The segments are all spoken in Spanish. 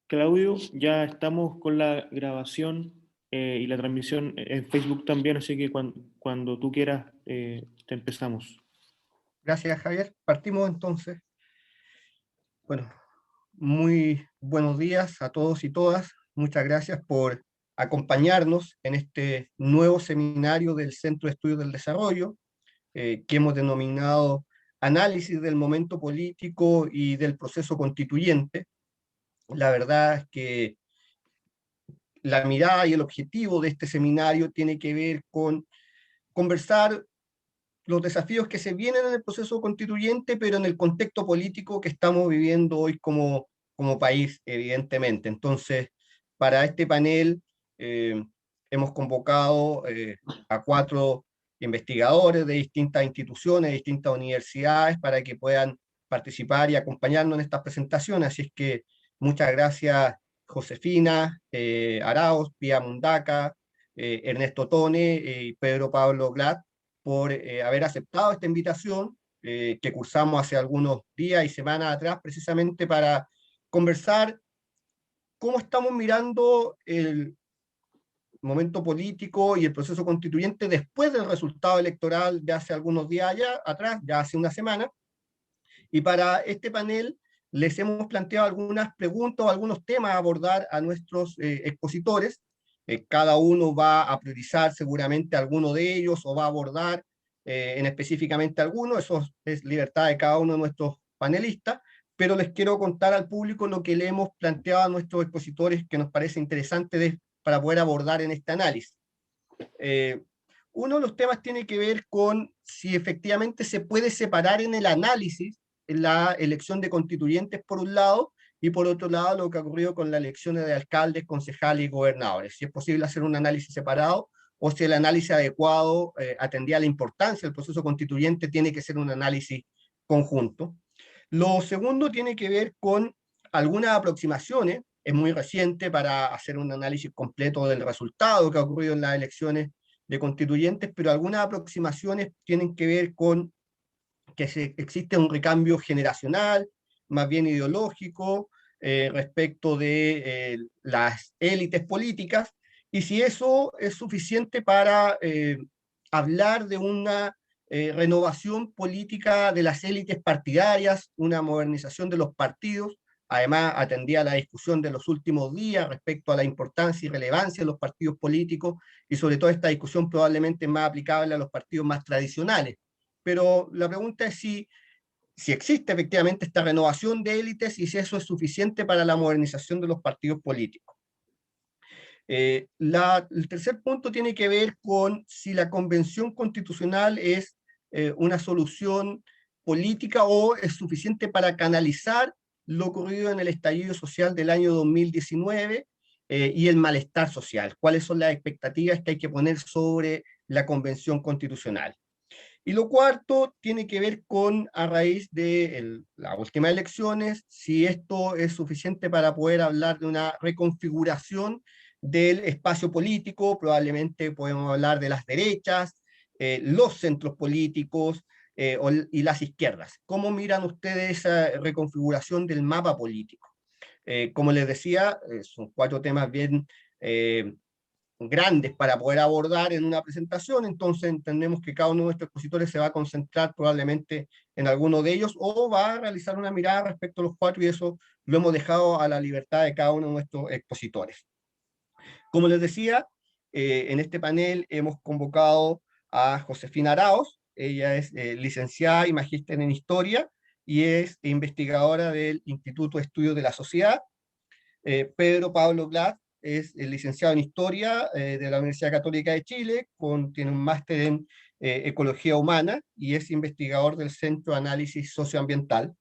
Claudio, ya estamos con la grabación y la transmisión en Facebook también, así que cuando tú quieras, te empezamos. Gracias, Javier. Partimos entonces. Bueno, muy buenos días a todos y todas. Muchas gracias por acompañarnos en este nuevo seminario del Centro de Estudios del Desarrollo, que hemos denominado Análisis del Momento Político y del Proceso Constituyente. La verdad es que la mirada y el objetivo de este seminario tiene que ver con conversar los desafíos que se vienen en el proceso constituyente, pero en el contexto político que estamos viviendo hoy como país, evidentemente. Entonces, para este panel hemos convocado a 4 investigadores de distintas instituciones, de distintas universidades, para que puedan participar y acompañarnos en estas presentaciones. Así es que muchas gracias, Josefina Arauz, Pía Mundaca, Ernesto Tone y Pedro Pablo Glad, por haber aceptado esta invitación que cursamos hace algunos días y semanas atrás, precisamente para conversar cómo estamos mirando el momento político y el proceso constituyente después del resultado electoral de hace algunos días atrás, ya hace una semana. Y para este panel les hemos planteado algunas preguntas o algunos temas a abordar a nuestros expositores. Cada uno va a priorizar seguramente alguno de ellos o va a abordar en específicamente alguno. Eso es libertad de cada uno de nuestros panelistas, pero les quiero contar al público lo que le hemos planteado a nuestros expositores que nos parece interesante para poder abordar en este análisis. Eh, Uno de los temas tiene que ver con si efectivamente se puede separar en el análisis la elección de constituyentes por un lado, y por otro lado lo que ha ocurrido con las elecciones de alcaldes, concejales y gobernadores. Si es posible hacer un análisis separado o si el análisis adecuado atendía a la importancia del proceso constituyente, tiene que ser un análisis conjunto. Lo segundo tiene que ver con algunas aproximaciones, es muy reciente para hacer un análisis completo del resultado que ha ocurrido en las elecciones de constituyentes, pero algunas aproximaciones tienen que ver con que existe un recambio generacional, más bien ideológico, respecto de las élites políticas, y si eso es suficiente para hablar de una renovación política de las élites partidarias, una modernización de los partidos. Además, atendía a la discusión de los últimos días respecto a la importancia y relevancia de los partidos políticos, y sobre todo esta discusión probablemente es más aplicable a los partidos más tradicionales. Pero la pregunta es si existe efectivamente esta renovación de élites y si eso es suficiente para la modernización de los partidos políticos. El tercer punto tiene que ver con si la convención constitucional es una solución política o es suficiente para canalizar lo ocurrido en el estallido social del año 2019 y el malestar social. ¿Cuáles son las expectativas que hay que poner sobre la convención constitucional? Y lo cuarto tiene que ver con, a raíz de las últimas elecciones, si esto es suficiente para poder hablar de una reconfiguración del espacio político. Probablemente podemos hablar de las derechas, los centros políticos y las izquierdas. ¿Cómo miran ustedes esa reconfiguración del mapa político? Como les decía, son 4 temas bien grandes para poder abordar en una presentación. Entonces entendemos que cada uno de nuestros expositores se va a concentrar probablemente en alguno de ellos o va a realizar una mirada respecto a los 4, y eso lo hemos dejado a la libertad de cada uno de nuestros expositores. Como les decía, en este panel hemos convocado a Josefina Arauz. Ella es licenciada y magíster en Historia y es investigadora del Instituto de Estudios de la Sociedad. Pedro Pablo Glad es licenciado en Historia de la Universidad Católica de Chile, tiene un máster en Ecología Humana y es investigador del Centro de Análisis Socioambiental.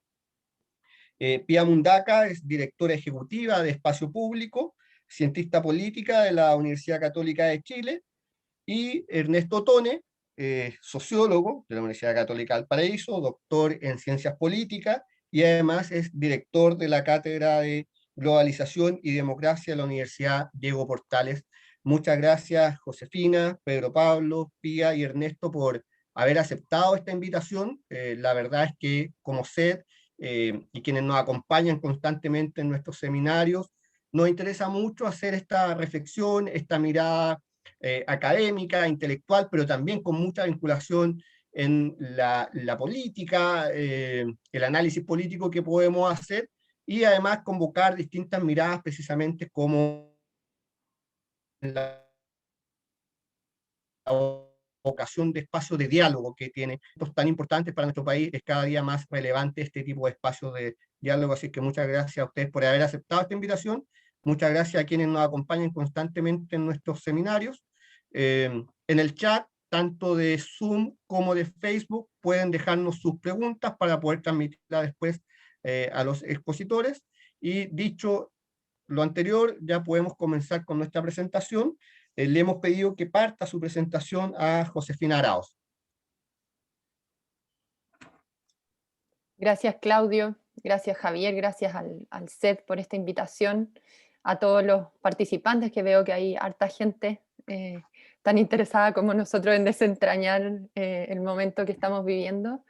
Pía Mundaca es directora ejecutiva de Espacio Público, cientista política de la Universidad Católica de Chile, y Ernesto Tone, sociólogo de la Universidad Católica del Paraíso, doctor en Ciencias Políticas, y además es director de la Cátedra de Globalización y Democracia de la Universidad Diego Portales. Muchas gracias, Josefina, Pedro Pablo, Pía y Ernesto, por haber aceptado esta invitación. La verdad es que, como SED y quienes nos acompañan constantemente en nuestros seminarios, nos interesa mucho hacer esta reflexión, esta mirada académica, intelectual, pero también con mucha vinculación en la política, el análisis político que podemos hacer, y además convocar distintas miradas precisamente como la ocasión de espacio de diálogo que tiene, estos tan importantes para nuestro país, es cada día más relevante este tipo de espacio de diálogo, así que muchas gracias a ustedes por haber aceptado esta invitación, muchas gracias a quienes nos acompañan constantemente en nuestros seminarios. En el chat, tanto de Zoom como de Facebook, pueden dejarnos sus preguntas para poder transmitirlas después a los expositores, y dicho lo anterior, ya podemos comenzar con nuestra presentación. Le hemos pedido que parta su presentación a Josefina Araoz. Gracias, Claudio. Gracias, Javier. Gracias al CED por esta invitación. A todos los participantes, que veo que hay harta gente tan interesada como nosotros en desentrañar el momento que estamos viviendo.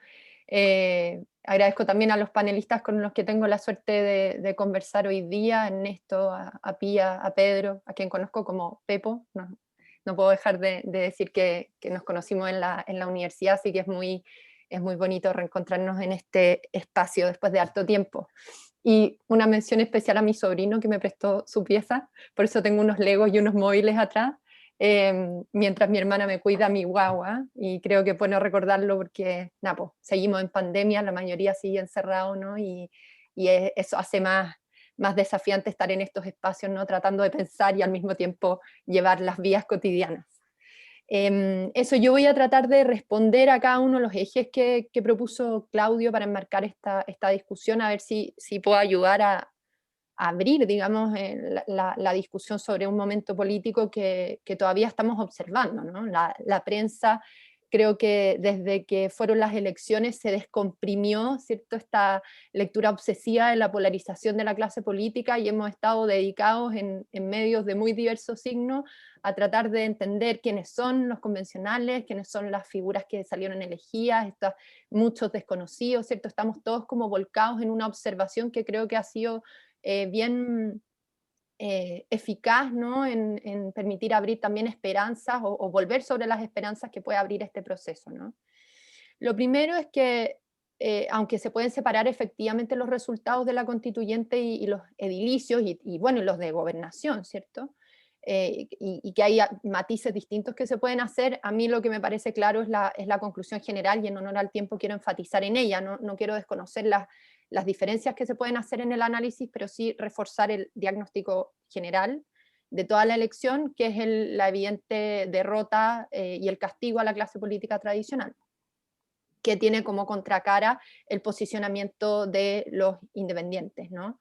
Agradezco también a los panelistas con los que tengo la suerte de conversar hoy día, a Ernesto, a Pía, a Pedro, a quien conozco como Pepo. No puedo dejar de decir que nos conocimos en la universidad, así que es muy bonito reencontrarnos en este espacio después de harto tiempo. Y una mención especial a mi sobrino, que me prestó su pieza, por eso tengo unos legos y unos móviles atrás, mientras mi hermana me cuida a mi guagua, y creo que es bueno recordarlo porque, pues, seguimos en pandemia, la mayoría sigue encerrado, ¿no? Y eso hace más desafiante estar en estos espacios, ¿no? Tratando de pensar y al mismo tiempo llevar las vías cotidianas. Eso, yo voy a tratar de responder a cada uno de los ejes que propuso Claudio para enmarcar esta discusión, a ver si puedo ayudar a abrir, digamos, la discusión sobre un momento político que todavía estamos observando, ¿no? La prensa, creo que desde que fueron las elecciones se descomprimió, ¿cierto?, esta lectura obsesiva de la polarización de la clase política, y hemos estado dedicados en medios de muy diversos signos a tratar de entender quiénes son los convencionales, quiénes son las figuras que salieron elegidas, muchos desconocidos, ¿cierto? Estamos todos como volcados en una observación que creo que ha sido bien eficaz, ¿no? en permitir abrir también esperanzas o volver sobre las esperanzas que puede abrir este proceso, ¿no? Lo primero es que, aunque se pueden separar efectivamente los resultados de la constituyente y los edilicios y bueno, y los de gobernación, ¿cierto? Y que hay matices distintos que se pueden hacer, a mí lo que me parece claro es la conclusión general, y en honor al tiempo quiero enfatizar en ella, no quiero desconocer las diferencias que se pueden hacer en el análisis, pero sí reforzar el diagnóstico general de toda la elección, que es la evidente derrota y el castigo a la clase política tradicional, que tiene como contracara el posicionamiento de los independientes, ¿no?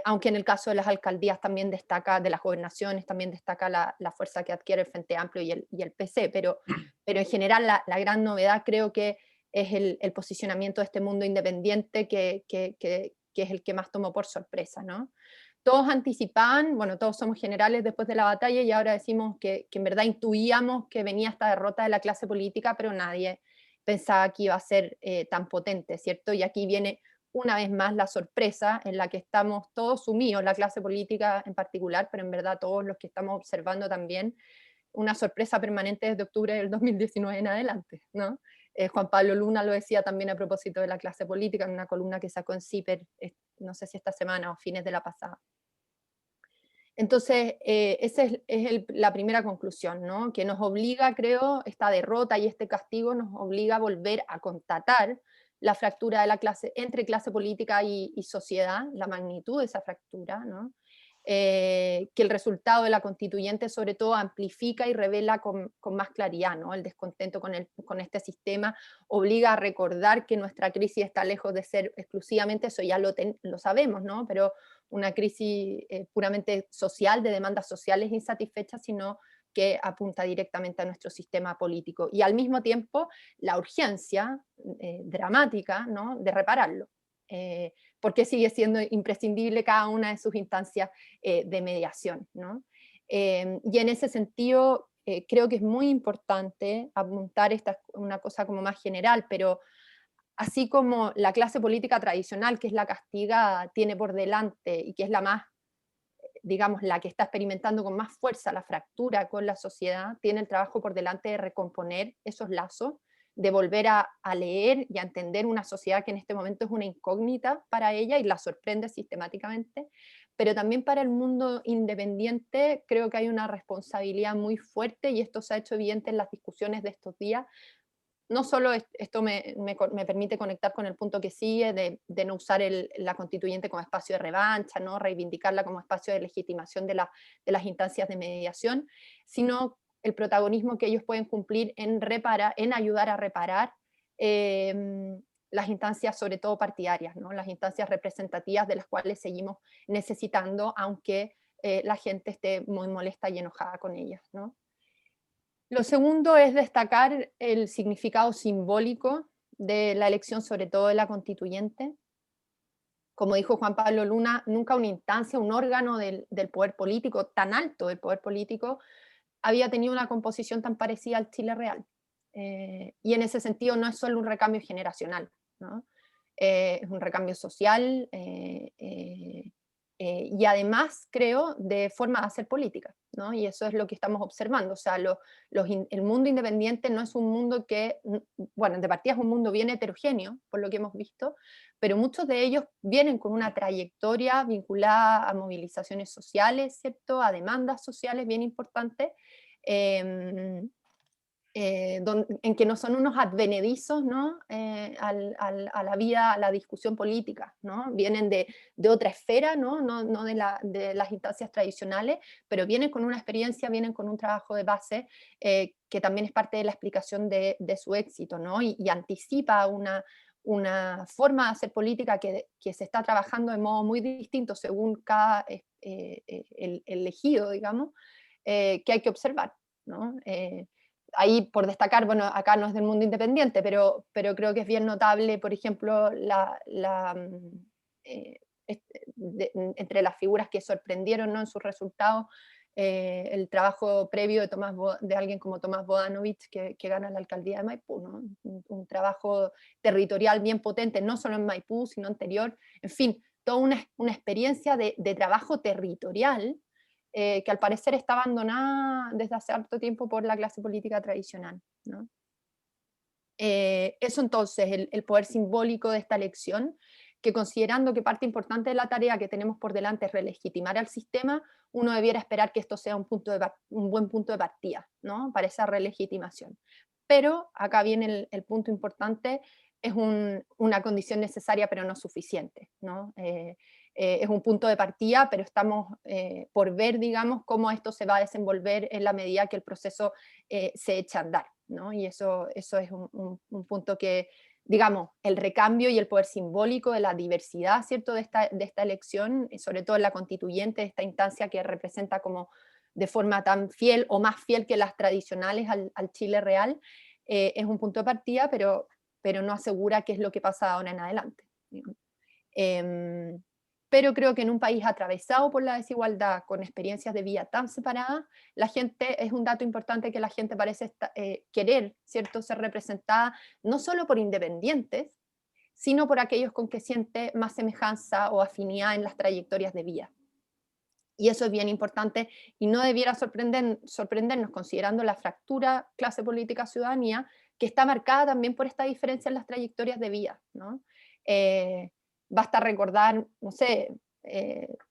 Aunque en el caso de las alcaldías también destaca, de las gobernaciones también destaca la fuerza que adquiere el Frente Amplio y el PC, pero en general la gran novedad creo que es el posicionamiento de este mundo independiente que es el que más tomó por sorpresa, ¿no? Todos anticipaban, bueno, todos somos generales después de la batalla, y ahora decimos que en verdad intuíamos que venía esta derrota de la clase política, pero nadie pensaba que iba a ser tan potente, ¿cierto? Y aquí viene una vez más la sorpresa en la que estamos todos sumidos, la clase política en particular, pero en verdad todos los que estamos observando también, una sorpresa permanente desde octubre del 2019 en adelante, ¿no? Juan Pablo Luna lo decía también a propósito de la clase política en una columna que sacó en CIPER, no sé si esta semana o fines de la pasada. Entonces, esa es la primera conclusión, ¿no? Que nos obliga, creo, esta derrota y este castigo nos obliga a volver a constatar la fractura de la clase, entre clase política y sociedad, la magnitud de esa fractura, ¿no? Que el resultado de la constituyente sobre todo amplifica y revela con más claridad, ¿no? El descontento con este sistema obliga a recordar que nuestra crisis está lejos de ser exclusivamente, eso ya lo sabemos, ¿no? Pero una crisis puramente social, de demandas sociales insatisfechas, sino que apunta directamente a nuestro sistema político. Y al mismo tiempo la urgencia dramática, ¿no?, de repararlo. Porque sigue siendo imprescindible cada una de sus instancias de mediación, ¿no? Y en ese sentido, creo que es muy importante apuntar una cosa como más general, pero así como la clase política tradicional, que es la castigada, tiene por delante y que es la más digamos, la que está experimentando con más fuerza la fractura con la sociedad, tiene el trabajo por delante de recomponer esos lazos, de volver a leer y a entender una sociedad que en este momento es una incógnita para ella y la sorprende sistemáticamente, pero también para el mundo independiente creo que hay una responsabilidad muy fuerte, y esto se ha hecho evidente en las discusiones de estos días. No solo esto me permite conectar con el punto que sigue de no usar la constituyente como espacio de revancha, ¿no? Reivindicarla como espacio de legitimación de las instancias de mediación, sino el protagonismo que ellos pueden cumplir en ayudar a reparar las instancias, sobre todo partidarias, ¿no? Las instancias representativas de las cuales seguimos necesitando, aunque la gente esté muy molesta y enojada con ellas, ¿no? Lo segundo es destacar el significado simbólico de la elección, sobre todo de la constituyente. Como dijo Juan Pablo Luna, nunca una instancia, un órgano del poder político, tan alto del poder político, había tenido una composición tan parecida al Chile real. Y en ese sentido no es solo un recambio generacional, ¿no? Es un recambio social, y además, creo, de forma de hacer política, ¿no? Y eso es lo que estamos observando. O sea, el mundo independiente no es un mundo que, bueno, de partida es un mundo bien heterogéneo, por lo que hemos visto, pero muchos de ellos vienen con una trayectoria vinculada a movilizaciones sociales, ¿cierto? A demandas sociales bien importantes, en que no son unos advenedizos, ¿no? A la vida, a la discusión política, ¿no? Vienen de otra esfera, ¿no? No de las instancias tradicionales, pero vienen con una experiencia, vienen con un trabajo de base que también es parte de la explicación de su éxito, ¿no? Y anticipa una forma de hacer política que se está trabajando de modo muy distinto según cada el elegido, digamos, que hay que observar, ¿no? Ahí por destacar, bueno, acá no es del mundo independiente, pero creo que es bien notable, por ejemplo, entre las figuras que sorprendieron, ¿no? En sus resultados, el trabajo previo de alguien como Tomás Bodanovich, que gana la alcaldía de Maipú, ¿no? Un trabajo territorial bien potente, no solo en Maipú, sino anterior, en fin, toda una experiencia de trabajo territorial, que al parecer está abandonada desde hace harto tiempo por la clase política tradicional, ¿no? Eso entonces, el poder simbólico de esta elección, que considerando que parte importante de la tarea que tenemos por delante es relegitimar al sistema, uno debiera esperar que esto sea un buen punto de partida, ¿no? Para esa relegitimación. Pero acá viene el punto importante, es una condición necesaria pero no suficiente, ¿no? Es un punto de partida, pero estamos por ver, digamos, cómo esto se va a desenvolver en la medida que el proceso se echa a andar, ¿no? Y eso es un punto que, digamos, el recambio y el poder simbólico de la diversidad, ¿cierto?, de esta elección, sobre todo en la constituyente, esta instancia que representa como de forma tan fiel o más fiel que las tradicionales al Chile real, es un punto de partida, pero no asegura qué es lo que pasa ahora en adelante. Pero creo que en un país atravesado por la desigualdad, con experiencias de vida tan separadas, la gente, es un dato importante que la gente parece querer, ¿cierto?, ser representada no solo por independientes, sino por aquellos con que siente más semejanza o afinidad en las trayectorias de vida. Y eso es bien importante y no debiera sorprendernos considerando la fractura clase política-ciudadanía, que está marcada también por esta diferencia en las trayectorias de vida, ¿no? Basta recordar, no sé,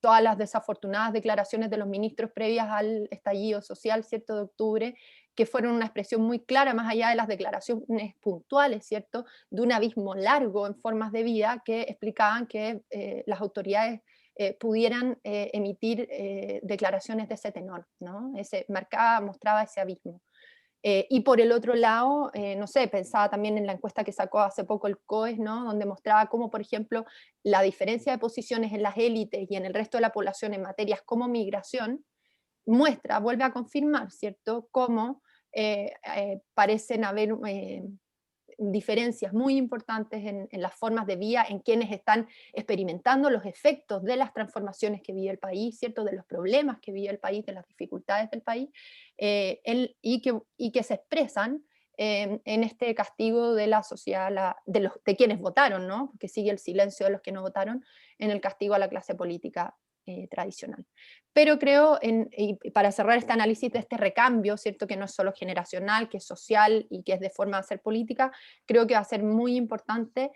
todas las desafortunadas declaraciones de los ministros previas al estallido social, ¿cierto?, de octubre, que fueron una expresión muy clara, más allá de las declaraciones puntuales, ¿cierto?, de un abismo largo en formas de vida que explicaban que las autoridades pudieran emitir declaraciones de ese tenor, ¿no? Mostraba ese abismo. Y por el otro lado, no sé, pensaba también en la encuesta que sacó hace poco el COES, ¿no?, donde mostraba cómo, por ejemplo, la diferencia de posiciones en las élites y en el resto de la población en materias como migración, vuelve a confirmar, ¿cierto?, cómo parecen haber diferencias muy importantes en las formas de vida, en quienes están experimentando los efectos de las transformaciones que vive el país, ¿cierto?, de los problemas que vive el país, de las dificultades del país, y que se expresan en este castigo de la sociedad, de quienes votaron, ¿no?, porque sigue el silencio de los que no votaron, en el castigo a la clase política tradicional. Pero creo, y para cerrar este análisis de este recambio, ¿cierto? Que no es solo generacional, que es social y que es de forma de hacer política, creo que va a ser muy importante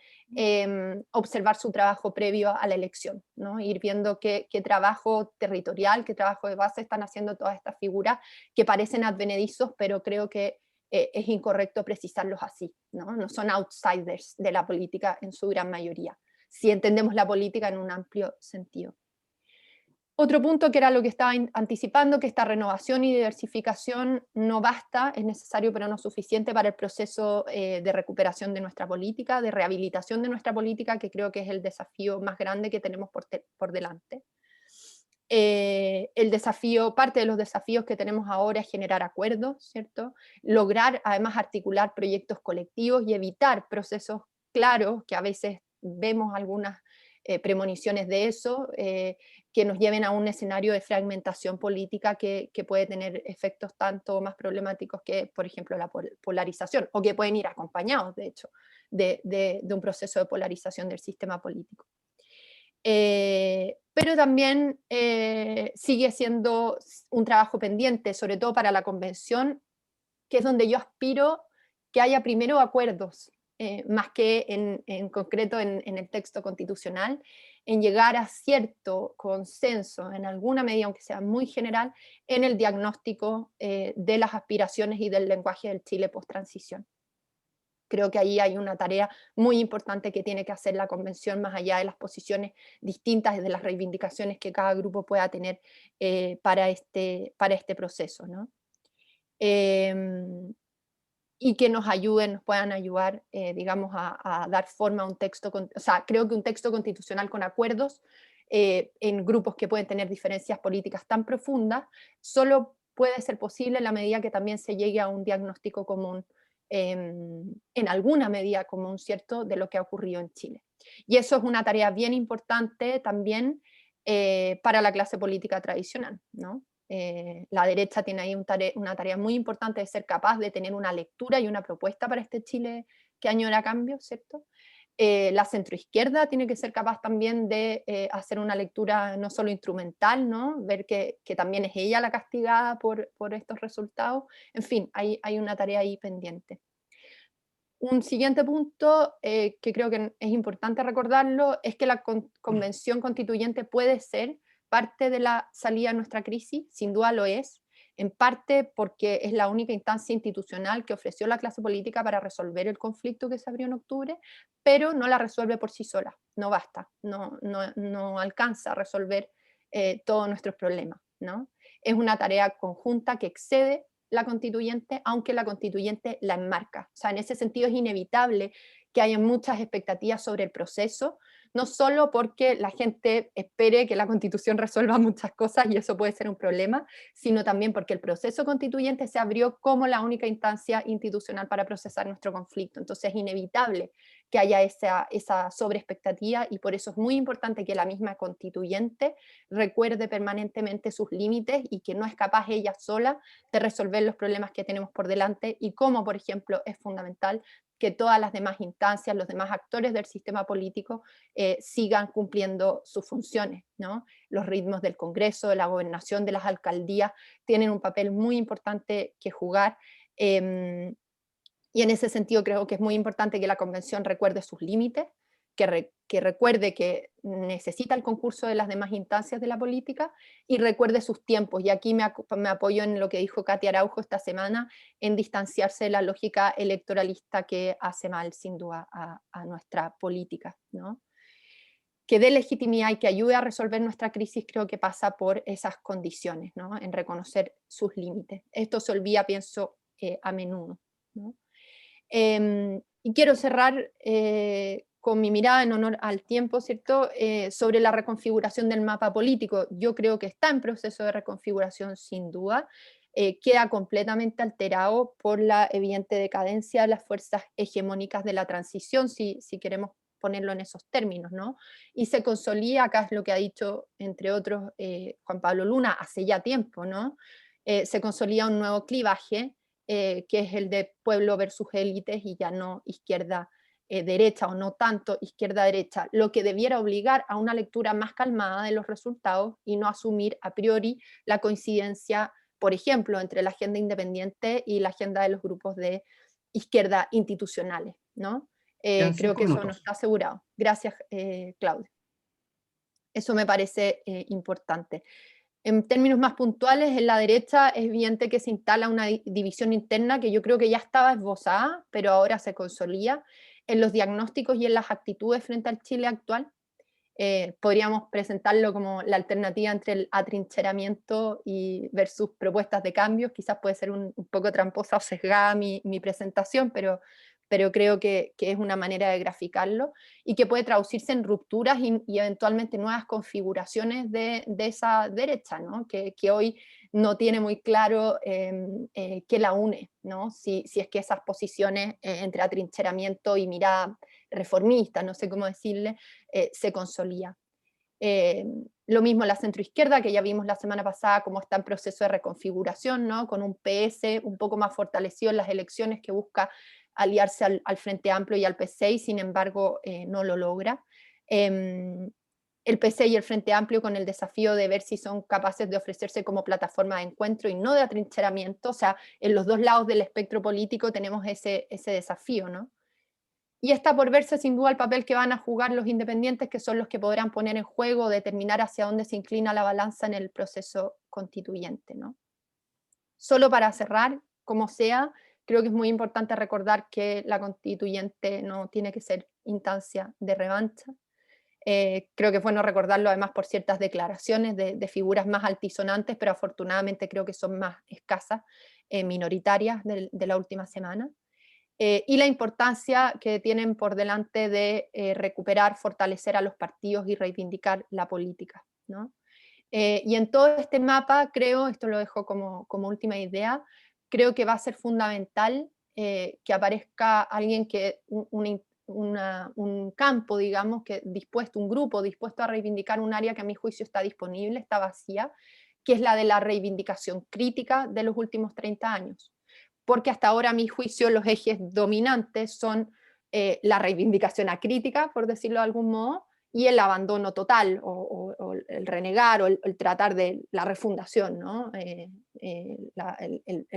observar su trabajo previo a la elección, ¿no? Ir viendo qué trabajo territorial, qué trabajo de base están haciendo todas estas figuras que parecen advenedizos, pero creo que es incorrecto precisarlos así, ¿no? No son outsiders de la política en su gran mayoría, si entendemos la política en un amplio sentido. Otro punto que era lo que estaba anticipando, que esta renovación y diversificación no basta, es necesario pero no suficiente para el proceso de recuperación de nuestra política, de rehabilitación de nuestra política, que creo que es el desafío más grande que tenemos por delante. El desafío, parte de los desafíos que tenemos ahora es generar acuerdos, ¿cierto? Lograr además articular proyectos colectivos y evitar procesos claros, que a veces vemos algunas premoniciones de eso, que nos lleven a un escenario de fragmentación política que puede tener efectos tanto más problemáticos que, por ejemplo, la polarización, o que pueden ir acompañados, de hecho, de un proceso de polarización del sistema político. Pero también sigue siendo un trabajo pendiente, sobre todo para la convención, que es donde yo aspiro que haya primero acuerdos, más que en concreto en el texto constitucional, en llegar a cierto consenso, en alguna medida, aunque sea muy general, en el diagnóstico de las aspiraciones y del lenguaje del Chile post-transición. Creo que ahí hay una tarea muy importante que tiene que hacer la convención, más allá de las posiciones distintas y de las reivindicaciones que cada grupo pueda tener para este proceso, ¿no? Y que nos ayuden, nos puedan ayudar, digamos, a dar forma a un texto, o sea, creo que un texto constitucional con acuerdos en grupos que pueden tener diferencias políticas tan profundas, solo puede ser posible en la medida que también se llegue a un diagnóstico común, en alguna medida común, ¿cierto?, de lo que ha ocurrido en Chile. Y eso es una tarea bien importante también para la clase política tradicional, ¿no? La derecha tiene ahí una tarea muy importante de ser capaz de tener una lectura y una propuesta para este Chile que añora cambio, ¿cierto? La centroizquierda tiene que ser capaz también de hacer una lectura no solo instrumental, ¿no? Ver que también es ella la castigada por estos resultados. En fin, hay una tarea ahí pendiente. Un siguiente punto que creo que es importante recordarlo es que la convención constituyente puede ser parte de la salida de nuestra crisis, sin duda lo es, en parte porque es la única instancia institucional que ofreció la clase política para resolver el conflicto que se abrió en octubre, pero no la resuelve por sí sola, no basta, no alcanza a resolver todos nuestros problemas, ¿no? Es una tarea conjunta que excede la constituyente, aunque la constituyente la enmarca. O sea, en ese sentido es inevitable que haya muchas expectativas sobre el proceso, no solo porque la gente espere que la Constitución resuelva muchas cosas y eso puede ser un problema, sino también porque el proceso constituyente se abrió como la única instancia institucional para procesar nuestro conflicto. Entonces es inevitable que haya esa sobreexpectativa y por eso es muy importante que la misma constituyente recuerde permanentemente sus límites y que no es capaz ella sola de resolver los problemas que tenemos por delante y cómo, por ejemplo, es fundamental que todas las demás instancias, los demás actores del sistema político sigan cumpliendo sus funciones, ¿no? Los ritmos del Congreso, de la gobernación, de las alcaldías, tienen un papel muy importante que jugar. Y en ese sentido creo que es muy importante que la Convención recuerde sus límites, que recuerde que necesita el concurso de las demás instancias de la política y recuerde sus tiempos. Y aquí me apoyo en lo que dijo Katia Araujo esta semana, en distanciarse de la lógica electoralista que hace mal, sin duda, a nuestra política, ¿no? Que dé legitimidad y que ayude a resolver nuestra crisis, creo que pasa por esas condiciones, ¿no? En reconocer sus límites. Esto se olvida, pienso, a menudo, ¿no? Y quiero cerrar con mi mirada en honor al tiempo, ¿cierto? Sobre la reconfiguración del mapa político. Yo creo que está en proceso de reconfiguración sin duda, queda completamente alterado por la evidente decadencia de las fuerzas hegemónicas de la transición, si queremos ponerlo en esos términos, ¿no? Y se consolida, acá es lo que ha dicho, entre otros, Juan Pablo Luna, hace ya tiempo, ¿no? Se consolida un nuevo clivaje, que es el de pueblo versus élites y ya no izquierda derecha o no tanto izquierda-derecha, lo que debiera obligar a una lectura más calmada de los resultados y no asumir a priori la coincidencia, por ejemplo, entre la agenda independiente y la agenda de los grupos de izquierda institucionales, ¿no? Quedan Creo 5 que eso no minutos. está asegurado. Gracias, Claudio. Eso me parece importante. En términos más puntuales, en la derecha es evidente que se instala una división interna que yo creo que ya estaba esbozada, pero ahora se consolida en los diagnósticos y en las actitudes frente al Chile actual. Podríamos presentarlo como la alternativa entre el atrincheramiento y versus propuestas de cambios. Quizás puede ser un poco tramposa o sesgada mi presentación, pero creo que es una manera de graficarlo y que puede traducirse en rupturas y eventualmente nuevas configuraciones de esa derecha, ¿no? Que hoy no tiene muy claro qué la une, ¿no? Si es que esas posiciones entre atrincheramiento y mirada reformista, no sé cómo decirle, se consolida. Lo mismo la centroizquierda, que ya vimos la semana pasada cómo está en proceso de reconfiguración, ¿no? Con un PS un poco más fortalecido en las elecciones, que busca aliarse al Frente Amplio y al PC, y sin embargo no lo logra. El PC y el Frente Amplio con el desafío de ver si son capaces de ofrecerse como plataforma de encuentro y no de atrincheramiento. O sea, en los dos lados del espectro político tenemos ese desafío, ¿no? Y está por verse sin duda el papel que van a jugar los independientes, que son los que podrán poner en juego, determinar hacia dónde se inclina la balanza en el proceso constituyente, ¿no? Solo para cerrar, como sea, creo que es muy importante recordar que la constituyente no tiene que ser instancia de revancha. Creo que es bueno recordarlo además por ciertas declaraciones de figuras más altisonantes, pero afortunadamente creo que son más escasas, minoritarias de la última semana. Y la importancia que tienen por delante de recuperar, fortalecer a los partidos y reivindicar la política, ¿no? Y en todo este mapa, creo, esto lo dejo como última idea, creo que va a ser fundamental que aparezca alguien que, un campo, digamos, que dispuesto, un grupo dispuesto a reivindicar un área que a mi juicio está disponible, está vacía, que es la de la reivindicación crítica de los últimos 30 años. Porque hasta ahora, a mi juicio, los ejes dominantes son la reivindicación acrítica, por decirlo de algún modo, y el abandono total, o el renegar, o el tratar de la refundación, ¿no? El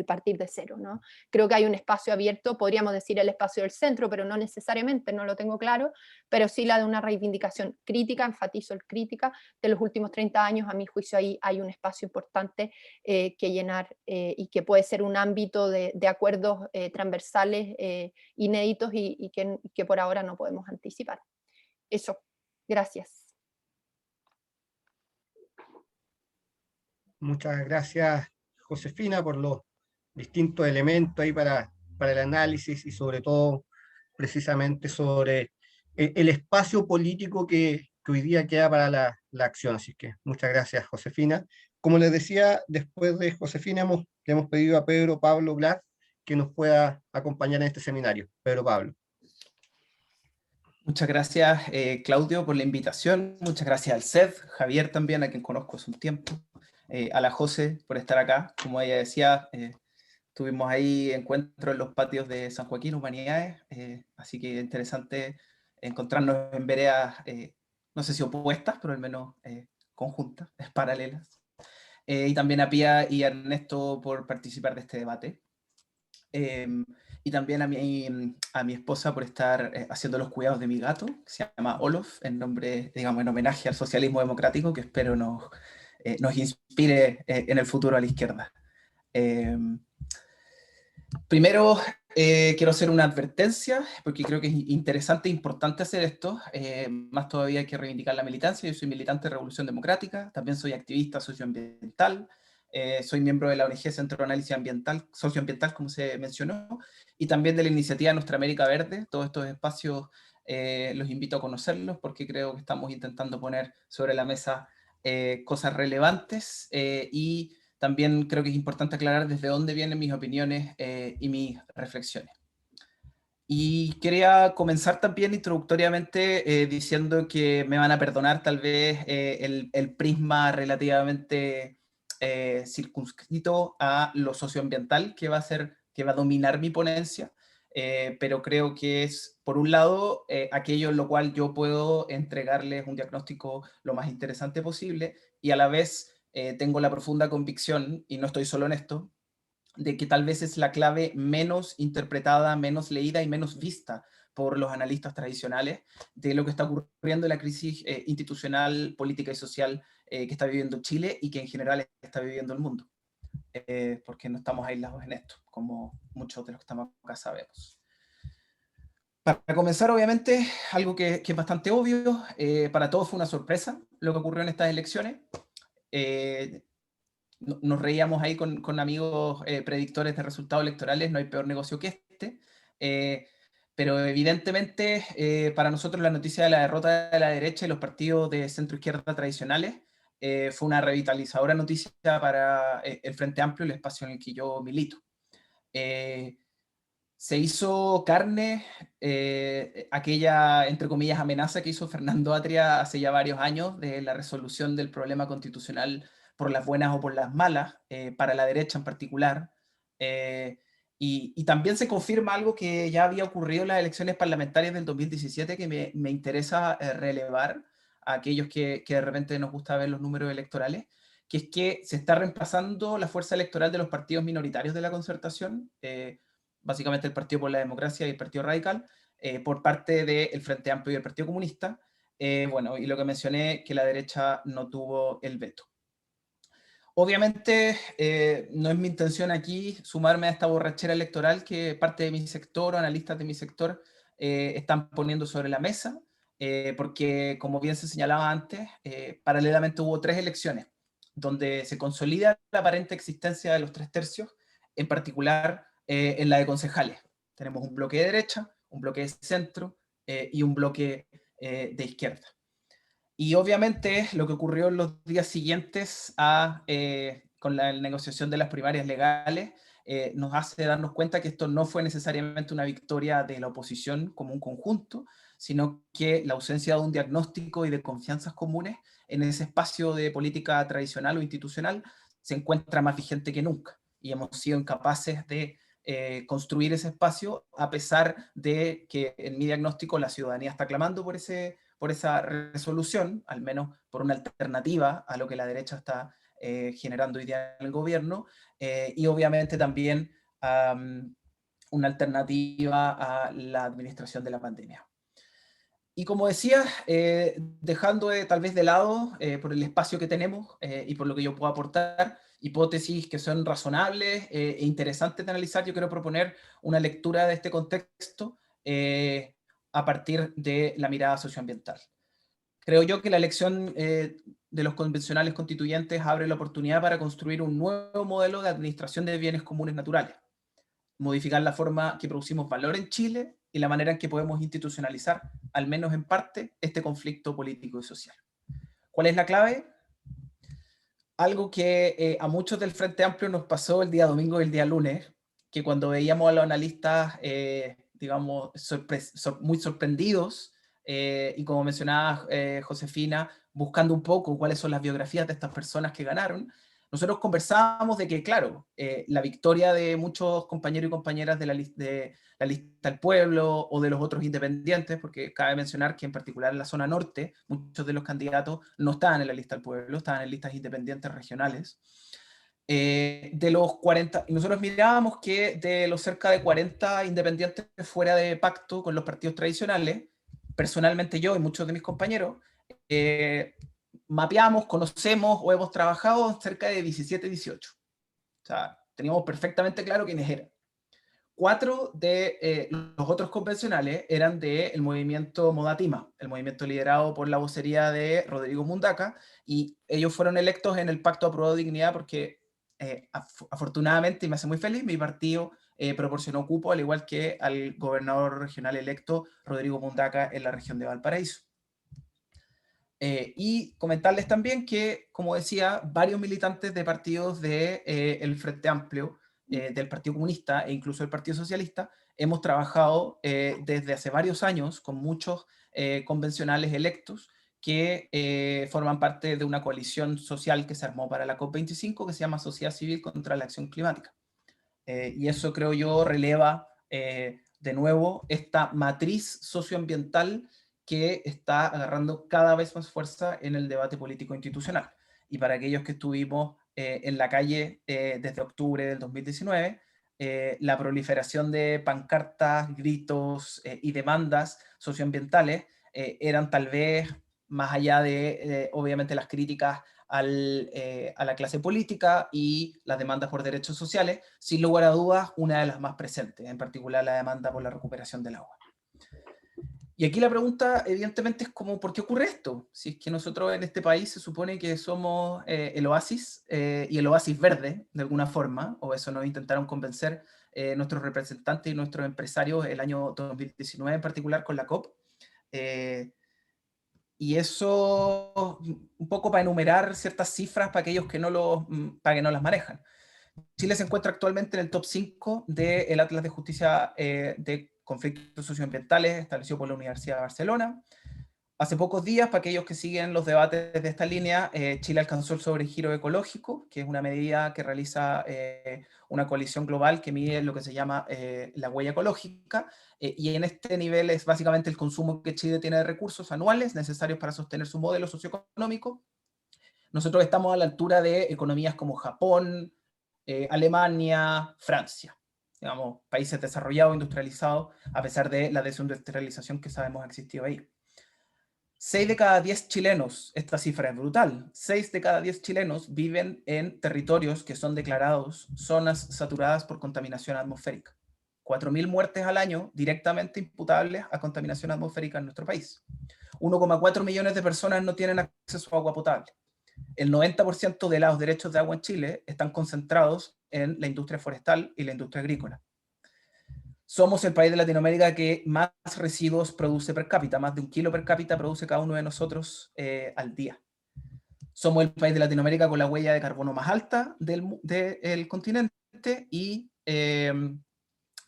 partir de cero, ¿no? Creo que hay un espacio abierto, podríamos decir el espacio del centro, pero no necesariamente, no lo tengo claro, pero sí la de una reivindicación crítica, enfatizo el crítica, de los últimos 30 años. A mi juicio ahí hay un espacio importante que llenar y que puede ser un ámbito de acuerdos transversales inéditos y que por ahora no podemos anticipar. Eso. Gracias. Muchas gracias, Josefina, por los distintos elementos ahí para el análisis y sobre todo precisamente sobre el espacio político que hoy día queda para la acción. Así que muchas gracias, Josefina. Como les decía, después de Josefina le hemos pedido a Pedro Pablo Blas que nos pueda acompañar en este seminario. Pedro Pablo. Muchas gracias, Claudio, por la invitación. Muchas gracias al CED, Javier también, a quien conozco hace un tiempo, a la José por estar acá. Como ella decía, tuvimos ahí encuentros en los patios de San Joaquín, Humanidades, así que interesante encontrarnos en veredas, no sé si opuestas, pero al menos conjuntas, paralelas. Y también a Pía y a Ernesto por participar de este debate. Y también a mi esposa por estar haciendo los cuidados de mi gato, que se llama Olof, en nombre, digamos, en homenaje al socialismo democrático, que espero nos inspire en el futuro a la izquierda. Primero, quiero hacer una advertencia, porque creo que es interesante e importante hacer esto, más todavía hay que reivindicar la militancia. Yo soy militante de Revolución Democrática, también soy activista socioambiental, soy miembro de la ONG Centro de Análisis Ambiental, Socioambiental, como se mencionó, y también de la iniciativa Nuestra América Verde. Todos estos espacios los invito a conocerlos, porque creo que estamos intentando poner sobre la mesa cosas relevantes y también creo que es importante aclarar desde dónde vienen mis opiniones y mis reflexiones. Y quería comenzar también introductoriamente diciendo que me van a perdonar tal vez el prisma relativamente circunscrito a lo socioambiental que va a dominar mi ponencia. pero creo que es, por un lado, aquello en lo cual yo puedo entregarles un diagnóstico lo más interesante posible, y a la vez tengo la profunda convicción, y no estoy solo en esto, de que tal vez es la clave menos interpretada, menos leída y menos vista por los analistas tradicionales de lo que está ocurriendo en la crisis institucional, política y social que está viviendo Chile y que en general está viviendo el mundo. Porque no estamos aislados en esto, como muchos de los que estamos acá sabemos. Para comenzar, obviamente, algo que es bastante obvio, para todos fue una sorpresa lo que ocurrió en estas elecciones. Nos reíamos ahí con amigos predictores de resultados electorales, no hay peor negocio que este, pero evidentemente para nosotros la noticia de la derrota de la derecha y los partidos de centro-izquierda tradicionales fue una revitalizadora noticia para el Frente Amplio, el espacio en el que yo milito. Se hizo carne aquella, entre comillas, amenaza que hizo Fernando Atria hace ya varios años de la resolución del problema constitucional por las buenas o por las malas, para la derecha en particular. Y también se confirma algo que ya había ocurrido en las elecciones parlamentarias del 2017 que me interesa relevar a aquellos que de repente nos gusta ver los números electorales, que es que se está reemplazando la fuerza electoral de los partidos minoritarios de la concertación, básicamente el Partido por la Democracia y el Partido Radical, por parte del Frente Amplio y el Partido Comunista. Bueno, y lo que mencioné, que la derecha no tuvo el veto. Obviamente no es mi intención aquí sumarme a esta borrachera electoral que parte de mi sector o analistas de mi sector están poniendo sobre la mesa, porque como bien se señalaba antes, paralelamente hubo 3 elecciones donde se consolida la aparente existencia de los 3 tercios, en particular en la de concejales. Tenemos un bloque de derecha, un bloque de centro y un bloque de izquierda. Y obviamente lo que ocurrió en los días siguientes con la negociación de las primarias legales nos hace darnos cuenta que esto no fue necesariamente una victoria de la oposición como un conjunto, sino que la ausencia de un diagnóstico y de confianzas comunes en ese espacio de política tradicional o institucional se encuentra más vigente que nunca. Y hemos sido incapaces de construir ese espacio a pesar de que en mi diagnóstico la ciudadanía está clamando por esa resolución, al menos por una alternativa a lo que la derecha está generando hoy día en el gobierno, y obviamente también una alternativa a la administración de la pandemia. Y como decía, dejando tal vez de lado, por el espacio que tenemos y por lo que yo puedo aportar, hipótesis que son razonables e interesantes de analizar, yo quiero proponer una lectura de este contexto a partir de la mirada socioambiental. Creo yo que la elección de los convencionales constituyentes abre la oportunidad para construir un nuevo modelo de administración de bienes comunes naturales, modificar la forma que producimos valor en Chile y la manera en que podemos institucionalizar, al menos en parte, este conflicto político y social. ¿Cuál es la clave? Algo que a muchos del Frente Amplio nos pasó el día domingo y el día lunes, que cuando veíamos a los analistas, digamos, muy sorprendidos, y como mencionaba Josefina, buscando un poco cuáles son las biografías de estas personas que ganaron, nosotros conversábamos de que, claro, la victoria de muchos compañeros y compañeras de la lista del pueblo o de los otros independientes, porque cabe mencionar que en particular en la zona norte, muchos de los candidatos no estaban en la lista del pueblo, estaban en listas independientes regionales. De los 40, y nosotros mirábamos que de los cerca de 40 independientes fuera de pacto con los partidos tradicionales, personalmente yo y muchos de mis compañeros, mapeamos, conocemos o hemos trabajado cerca de 17, 18. O sea, teníamos perfectamente claro quiénes eran. 4 de los otros convencionales eran del movimiento Modatima, el movimiento liderado por la vocería de Rodrigo Mundaca, y ellos fueron electos en el Pacto Aprobado Dignidad porque afortunadamente, y me hace muy feliz, mi partido proporcionó cupo, al igual que al gobernador regional electo Rodrigo Mundaca en la región de Valparaíso. Y comentarles también que, como decía, varios militantes de partidos del Frente Amplio, del Partido Comunista e incluso del Partido Socialista, hemos trabajado desde hace varios años con muchos convencionales electos que forman parte de una coalición social que se armó para la COP25 que se llama Sociedad Civil contra la Acción Climática. Y eso creo yo releva de nuevo, esta matriz socioambiental que está agarrando cada vez más fuerza en el debate político institucional. Y para aquellos que estuvimos en la calle desde octubre del 2019, la proliferación de pancartas, gritos y demandas socioambientales eran tal vez, más allá de, obviamente, las críticas a la clase política y las demandas por derechos sociales, sin lugar a dudas, una de las más presentes, en particular la demanda por la recuperación del agua. Y aquí la pregunta, evidentemente, es como, ¿por qué ocurre esto? Si es que nosotros en este país se supone que somos el oasis, y el oasis verde, de alguna forma, o eso nos intentaron convencer nuestros representantes y nuestros empresarios el año 2019, en particular con la COP. Y eso, un poco para enumerar ciertas cifras para aquellos que para que no las manejan. Chile se encuentra actualmente en el top 5 del Atlas de Justicia de Conflictos Socioambientales establecido por la Universidad de Barcelona. Hace pocos días, para aquellos que siguen los debates de esta línea, Chile alcanzó el sobregiro ecológico, que es una medida que realiza una coalición global que mide lo que se llama la huella ecológica, y en este nivel es básicamente el consumo que Chile tiene de recursos anuales necesarios para sostener su modelo socioeconómico. Nosotros estamos a la altura de economías como Japón, Alemania, Francia, digamos, países desarrollados, industrializados, a pesar de la desindustrialización que sabemos ha existido ahí. 6 de cada 10 chilenos, esta cifra es brutal, 6 de cada 10 chilenos viven en territorios que son declarados zonas saturadas por contaminación atmosférica. 4.000 muertes al año directamente imputables a contaminación atmosférica en nuestro país. 1,4 millones de personas no tienen acceso a agua potable. El 90% de los derechos de agua en Chile están concentrados en la industria forestal y la industria agrícola. Somos el país de Latinoamérica que más residuos produce per cápita, más de 1 kilo per cápita produce cada uno de nosotros al día. Somos el país de Latinoamérica con la huella de carbono más alta del continente y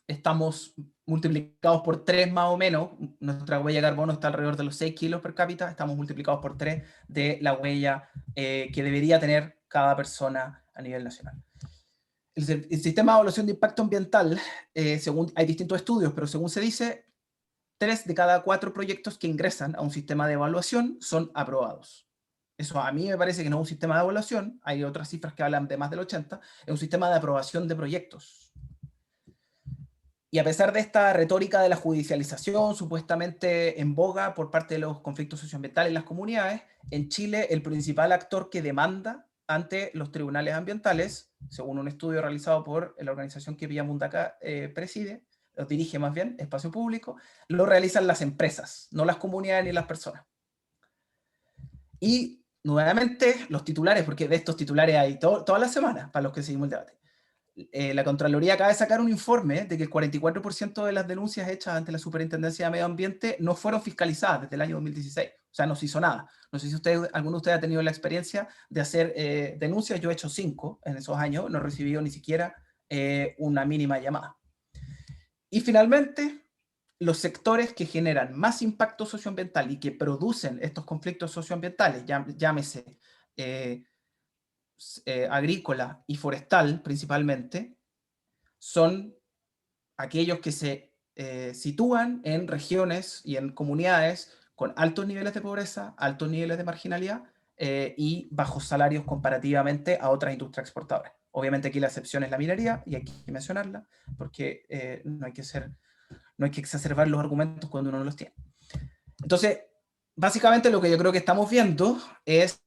estamos multiplicados por 3 más o menos. Nuestra huella de carbono está alrededor de los 6 kilos per cápita, estamos multiplicados por 3 de la huella que debería tener cada persona a nivel nacional. El sistema de evaluación de impacto ambiental, hay distintos estudios, pero según se dice, 3 de cada 4 proyectos que ingresan a un sistema de evaluación son aprobados. Eso a mí me parece que no es un sistema de evaluación, hay otras cifras que hablan de más del 80%, es un sistema de aprobación de proyectos. Y a pesar de esta retórica de la judicialización supuestamente en boga por parte de los conflictos socioambientales en las comunidades, en Chile el principal actor que demanda ante los tribunales ambientales, según un estudio realizado por la organización que Pía Mundaca preside, o dirige más bien, Espacio Público, lo realizan las empresas, no las comunidades ni las personas. Y nuevamente los titulares, porque de estos titulares hay todas las semanas para los que seguimos el debate. La Contraloría acaba de sacar un informe de que el 44% de las denuncias hechas ante la Superintendencia de Medio Ambiente no fueron fiscalizadas desde el año 2016. O sea, no se hizo nada. No sé si alguno de ustedes ha tenido la experiencia de hacer denuncias. Yo he hecho 5 en esos años, no he recibido ni siquiera una mínima llamada. Y finalmente, los sectores que generan más impacto socioambiental y que producen estos conflictos socioambientales, llámese agrícola y forestal principalmente, son aquellos que se sitúan en regiones y en comunidades con altos niveles de pobreza, altos niveles de marginalidad y bajos salarios comparativamente a otras industrias exportadoras. Obviamente aquí la excepción es la minería y hay que mencionarla porque no hay que exacerbar los argumentos cuando uno no los tiene. Entonces, básicamente lo que yo creo que estamos viendo es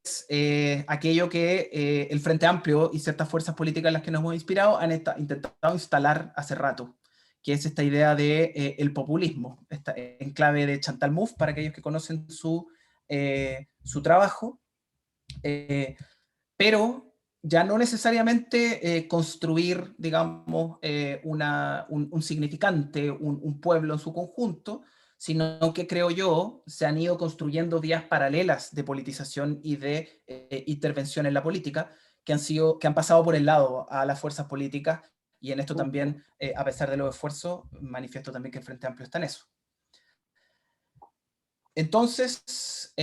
aquello que el Frente Amplio y ciertas fuerzas políticas en las que nos hemos inspirado han intentado instalar hace rato, que es esta idea de el populismo, en clave de Chantal Mouffe, para aquellos que conocen su trabajo, pero ya no necesariamente construir, digamos, un significante, un pueblo en su conjunto, sino que creo yo se han ido construyendo vías paralelas de politización y de intervención en la política que han pasado por el lado a las fuerzas políticas, y en esto también, a pesar de los esfuerzos, manifiesto también que el Frente Amplio está en eso. Entonces,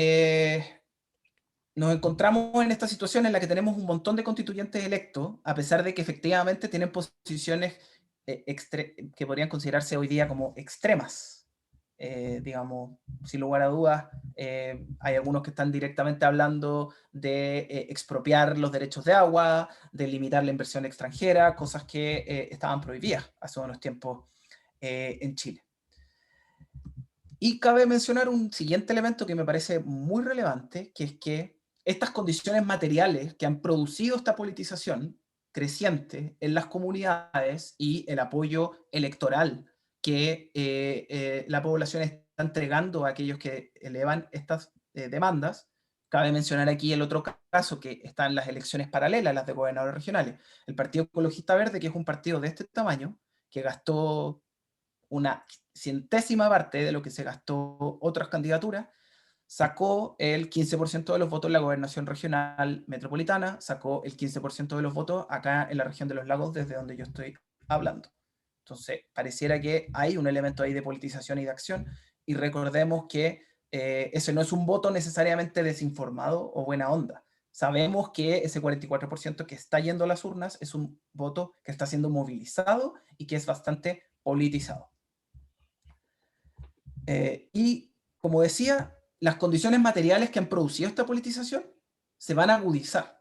nos encontramos en esta situación en la que tenemos un montón de constituyentes electos, a pesar de que efectivamente tienen posiciones que podrían considerarse hoy día como extremas. Digamos, sin lugar a dudas, hay algunos que están directamente hablando de expropiar los derechos de agua, de limitar la inversión extranjera, cosas que estaban prohibidas hace unos tiempos en Chile. Y cabe mencionar un siguiente elemento que me parece muy relevante, que es que estas condiciones materiales que han producido esta politización creciente en las comunidades y el apoyo electoral que la población está entregando a aquellos que elevan estas demandas. Cabe mencionar aquí el otro caso, que están las elecciones paralelas, las de gobernadores regionales. El Partido Ecologista Verde, que es un partido de este tamaño, que gastó una centésima parte de lo que se gastó otras candidaturas, sacó el 15% de los votos en la gobernación regional metropolitana, sacó el 15% de los votos acá en la región de los lagos, desde donde yo estoy hablando. Entonces, pareciera que hay un elemento ahí de politización y de acción, y recordemos que ese no es un voto necesariamente desinformado o buena onda. Sabemos que ese 44% que está yendo a las urnas es un voto que está siendo movilizado y que es bastante politizado. Y, como decía, las condiciones materiales que han producido esta politización se van a agudizar.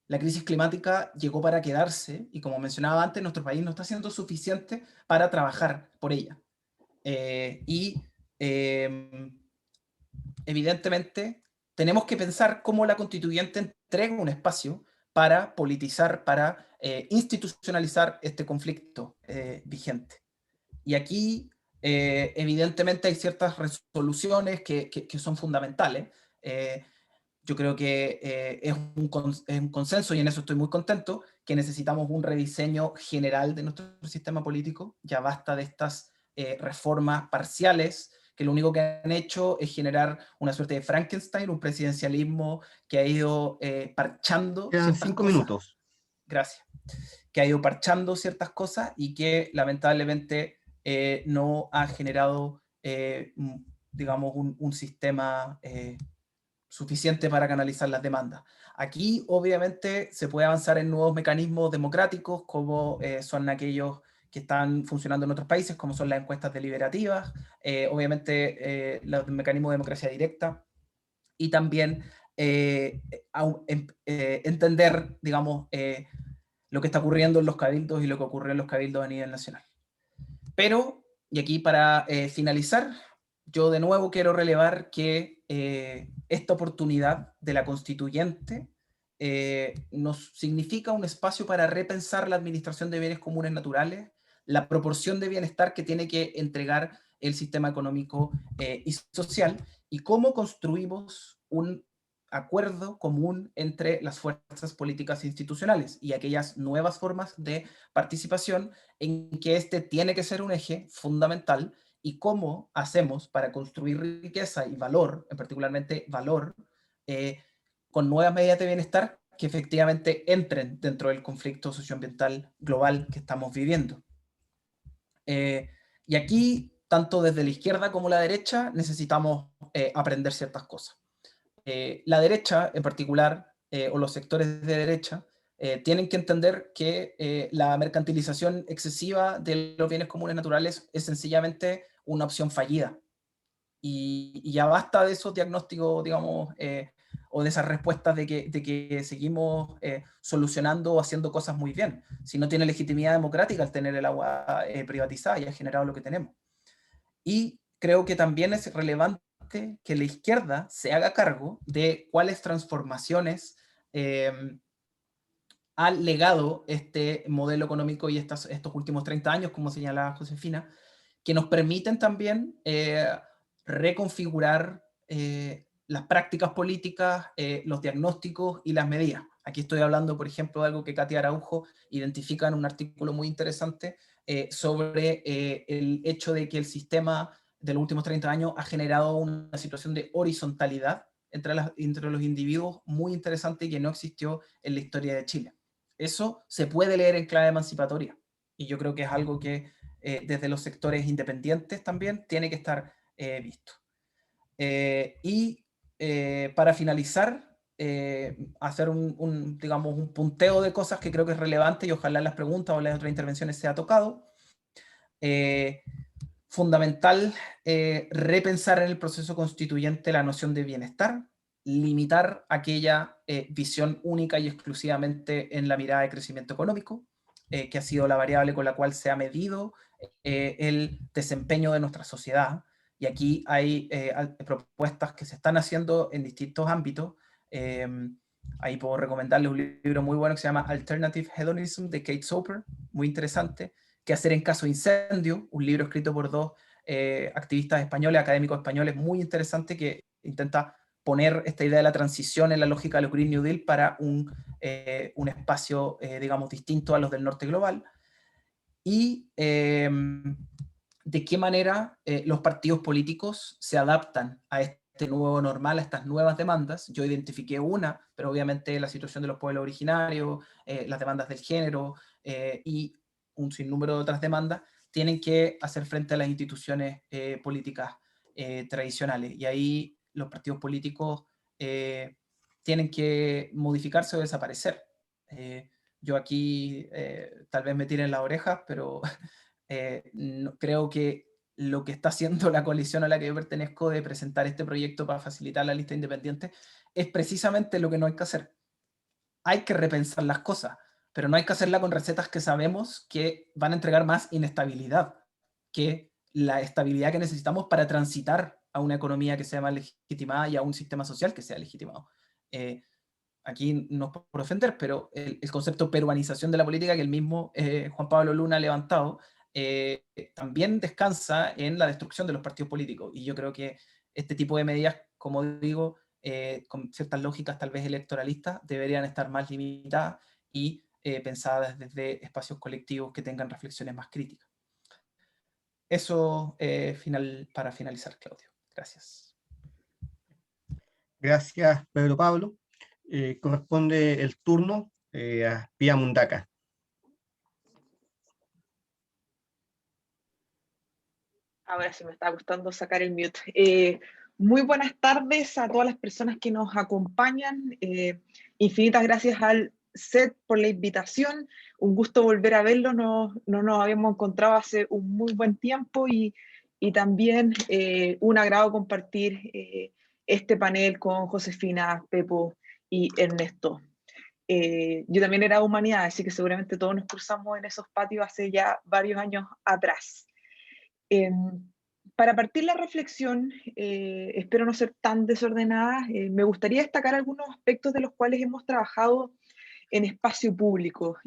La crisis climática llegó para quedarse y, como mencionaba antes, nuestro país no está haciendo suficiente para trabajar por ella. Evidentemente, tenemos que pensar cómo la constituyente entrega un espacio para politizar, para institucionalizar este conflicto vigente. Y aquí, evidentemente, hay ciertas resoluciones que son fundamentales. Yo creo que es un consenso, y en eso estoy muy contento, que necesitamos un rediseño general de nuestro sistema político. Ya basta de estas reformas parciales, que lo único que han hecho es generar una suerte de Frankenstein, un presidencialismo que ha ido parchando Quedan ciertas 5 cosas. minutos. Gracias. Que ha ido parchando ciertas cosas y que lamentablemente no ha generado, digamos, un sistema suficiente para canalizar las demandas. Aquí, obviamente, se puede avanzar en nuevos mecanismos democráticos, como son aquellos que están funcionando en otros países, como son las encuestas deliberativas, obviamente los mecanismos de democracia directa, y también entender, digamos, lo que está ocurriendo en los cabildos y lo que ocurrió en los cabildos a nivel nacional. Pero, y aquí para finalizar, yo de nuevo quiero relevar que esta oportunidad de la constituyente nos significa un espacio para repensar la administración de bienes comunes naturales, la proporción de bienestar que tiene que entregar el sistema económico y social, y cómo construimos un acuerdo común entre las fuerzas políticas e institucionales y aquellas nuevas formas de participación en que este tiene que ser un eje fundamental, y cómo hacemos para construir riqueza y valor, particularmente valor, con nuevas medidas de bienestar que efectivamente entren dentro del conflicto socioambiental global que estamos viviendo. Y aquí, tanto desde la izquierda como la derecha, necesitamos aprender ciertas cosas. La derecha, en particular, o los sectores de derecha, tienen que entender que la mercantilización excesiva de los bienes comunes naturales es sencillamente una opción fallida. Y ya basta de esos diagnósticos, digamos, o de esas respuestas de que seguimos solucionando o haciendo cosas muy bien. Si no tiene legitimidad democrática al tener el agua privatizada y ha generado lo que tenemos. Y creo que también es relevante que la izquierda se haga cargo de cuáles transformaciones ha legado este modelo económico y estos últimos 30 años, como señalaba Josefina, que nos permiten también reconfigurar las prácticas políticas, los diagnósticos y las medidas. Aquí estoy hablando, por ejemplo, de algo que Katia Araujo identifica en un artículo muy interesante sobre el hecho de que el sistema de los últimos 30 años ha generado una situación de horizontalidad entre los individuos muy interesante y que no existió en la historia de Chile. Eso se puede leer en clave emancipatoria, y yo creo que es algo que desde los sectores independientes también tiene que estar visto. Para finalizar, hacer digamos, un punteo de cosas que creo que es relevante, y ojalá en las preguntas o en las otras intervenciones sea tocado. Fundamental repensar en el proceso constituyente la noción de bienestar, limitar aquella visión única y exclusivamente en la mirada de crecimiento económico, que ha sido la variable con la cual se ha medido el desempeño de nuestra sociedad. Y aquí hay propuestas que se están haciendo en distintos ámbitos. Ahí puedo recomendarles un libro muy bueno que se llama Alternative Hedonism de Kate Soper, muy interesante. ¿Qué hacer en caso de incendio? Un libro escrito por dos activistas españoles, académicos españoles, muy interesante, que intenta poner esta idea de la transición en la lógica de los Green New Deal para un espacio, digamos, distinto a los del norte global. Y de qué manera los partidos políticos se adaptan a este nuevo normal, a estas nuevas demandas. Yo identifiqué una, pero obviamente la situación de los pueblos originarios, las demandas del género y un sinnúmero de otras demandas, tienen que hacer frente a las instituciones políticas tradicionales. Y ahí los partidos políticos tienen que modificarse o desaparecer. Yo aquí tal vez me tiren las orejas, pero no, creo que lo que está haciendo la coalición a la que yo pertenezco de presentar este proyecto para facilitar la lista independiente es precisamente lo que no hay que hacer. Hay que repensar las cosas, pero no hay que hacerla con recetas que sabemos que van a entregar más inestabilidad que la estabilidad que necesitamos para transitar a una economía que sea más legitimada y a un sistema social que sea legitimado. Aquí no es por ofender, pero el concepto peruanización de la política que el mismo Juan Pablo Luna ha levantado también descansa en la destrucción de los partidos políticos. Y yo creo que este tipo de medidas, como digo, con ciertas lógicas tal vez electoralistas, deberían estar más limitadas y pensadas desde espacios colectivos que tengan reflexiones más críticas. Eso para finalizar, Claudio. Gracias. Gracias, Pedro Pablo. Corresponde el turno a Pía Mundaca. Ahora sí me está gustando sacar el mute. Muy buenas tardes a todas las personas que nos acompañan. Infinitas gracias al SET por la invitación. Un gusto volver a verlo. No nos habíamos encontrado hace un muy buen tiempo y también un agrado compartir este panel con Josefina, Pepo y Ernesto. Yo también era de humanidades, así que seguramente todos nos cruzamos en esos patios hace ya varios años atrás. Para partir la reflexión, espero no ser tan desordenada, me gustaría destacar algunos aspectos de los cuales hemos trabajado en Espacio Público.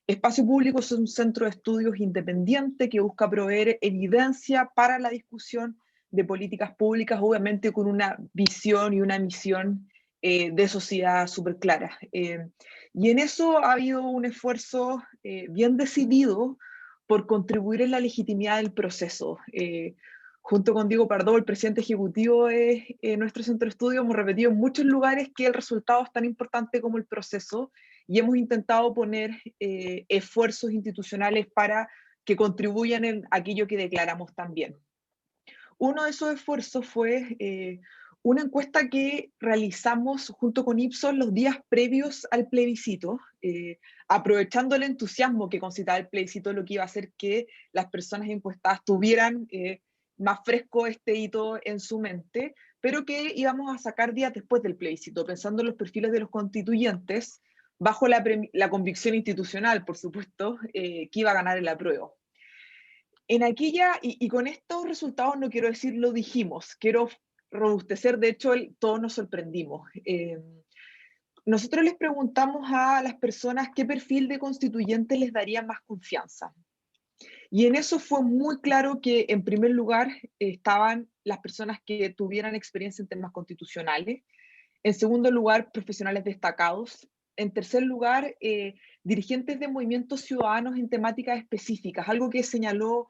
Espacio Público es un centro de estudios independiente que busca proveer evidencia para la discusión de políticas públicas, obviamente con una visión y una misión de sociedad súper clara. Y en eso ha habido un esfuerzo bien decidido por contribuir en la legitimidad del proceso. Junto con Diego Pardo, el presidente ejecutivo de nuestro centro de estudio, hemos repetido en muchos lugares que el resultado es tan importante como el proceso y hemos intentado poner esfuerzos institucionales para que contribuyan en aquello que declaramos también. Uno de esos esfuerzos fue una encuesta que realizamos junto con Ipsos los días previos al plebiscito, aprovechando el entusiasmo que concitaba el plebiscito, lo que iba a hacer que las personas encuestadas tuvieran más fresco este hito en su mente, pero que íbamos a sacar días después del plebiscito, pensando en los perfiles de los constituyentes, bajo la convicción institucional, por supuesto, que iba a ganar el apruebo. En aquella, y con estos resultados no quiero decir lo dijimos, quiero robustecer, de hecho todos nos sorprendimos. Nosotros les preguntamos a las personas qué perfil de constituyente les daría más confianza. Y en eso fue muy claro que en primer lugar estaban las personas que tuvieran experiencia en temas constitucionales, en segundo lugar profesionales destacados, en tercer lugar dirigentes de movimientos ciudadanos en temáticas específicas, algo que señaló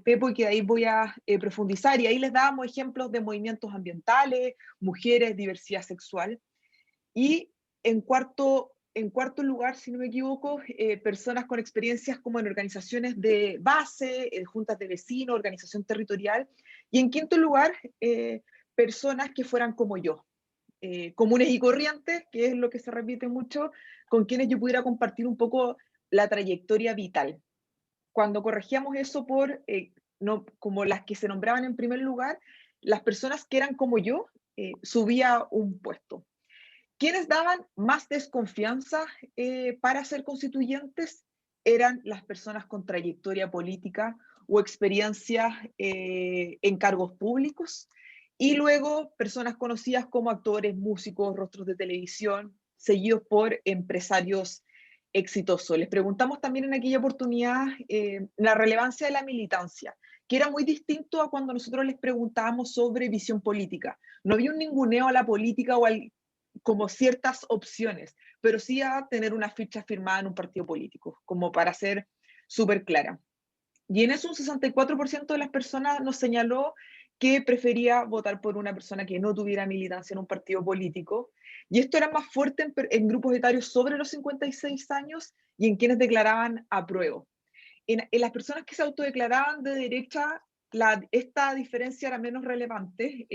Pepo y que de ahí voy a profundizar, y ahí les dábamos ejemplos de movimientos ambientales, mujeres, diversidad sexual, y en cuarto lugar, si no me equivoco, personas con experiencias como en organizaciones de base, juntas de vecinos, organización territorial, y en quinto lugar, personas que fueran como yo, comunes y corrientes, que es lo que se repite mucho, con quienes yo pudiera compartir un poco la trayectoria vital. cuando corregíamos eso por, no, como las que se nombraban en primer lugar, las personas que eran como yo, subía un puesto. Quienes daban más desconfianza para ser constituyentes eran las personas con trayectoria política o experiencia en cargos públicos, y luego personas conocidas como actores, músicos, rostros de televisión, seguidos por empresarios exitosos. Les preguntamos también en aquella oportunidad la relevancia de la militancia, que era muy distinto a cuando nosotros les preguntábamos sobre visión política. No había un ninguneo a la política o como ciertas opciones, pero sí a tener una ficha firmada en un partido político, como para ser súper clara. Y en eso un 64% de las personas nos señaló que prefería votar por una persona que no tuviera militancia en un partido político. Y esto era más fuerte en grupos etarios sobre los 56 años y en quienes declaraban apruebo. En las personas que se autodeclaraban de derecha, esta diferencia era menos relevante,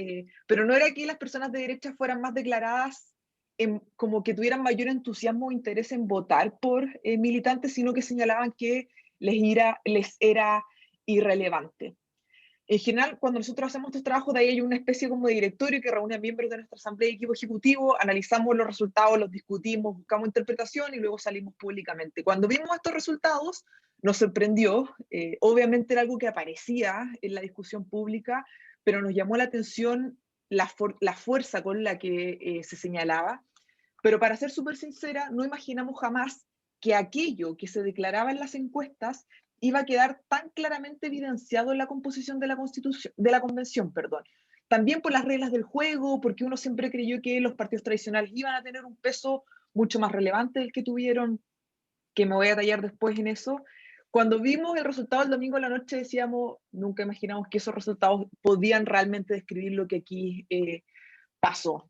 pero no era que las personas de derecha fueran más declaradas como que tuvieran mayor entusiasmo o interés en votar por militantes, sino que señalaban que les era irrelevante. En general, cuando nosotros hacemos estos trabajos, de ahí hay una especie como de directorio que reúne a miembros de nuestra asamblea y equipo ejecutivo, analizamos los resultados, los discutimos, buscamos interpretación y luego salimos públicamente. Cuando vimos estos resultados, nos sorprendió, obviamente era algo que aparecía en la discusión pública, pero nos llamó la atención la fuerza con la que se señalaba. Pero para ser súper sincera, no imaginamos jamás que aquello que se declaraba en las encuestas iba a quedar tan claramente evidenciado en la composición de la Constitución, de la Convención, perdón. También por las reglas del juego, porque uno siempre creyó que los partidos tradicionales iban a tener un peso mucho más relevante del que tuvieron, que me voy a detallar después en eso. Cuando vimos el resultado el domingo en la noche decíamos, nunca imaginamos que esos resultados podían realmente describir lo que aquí pasó.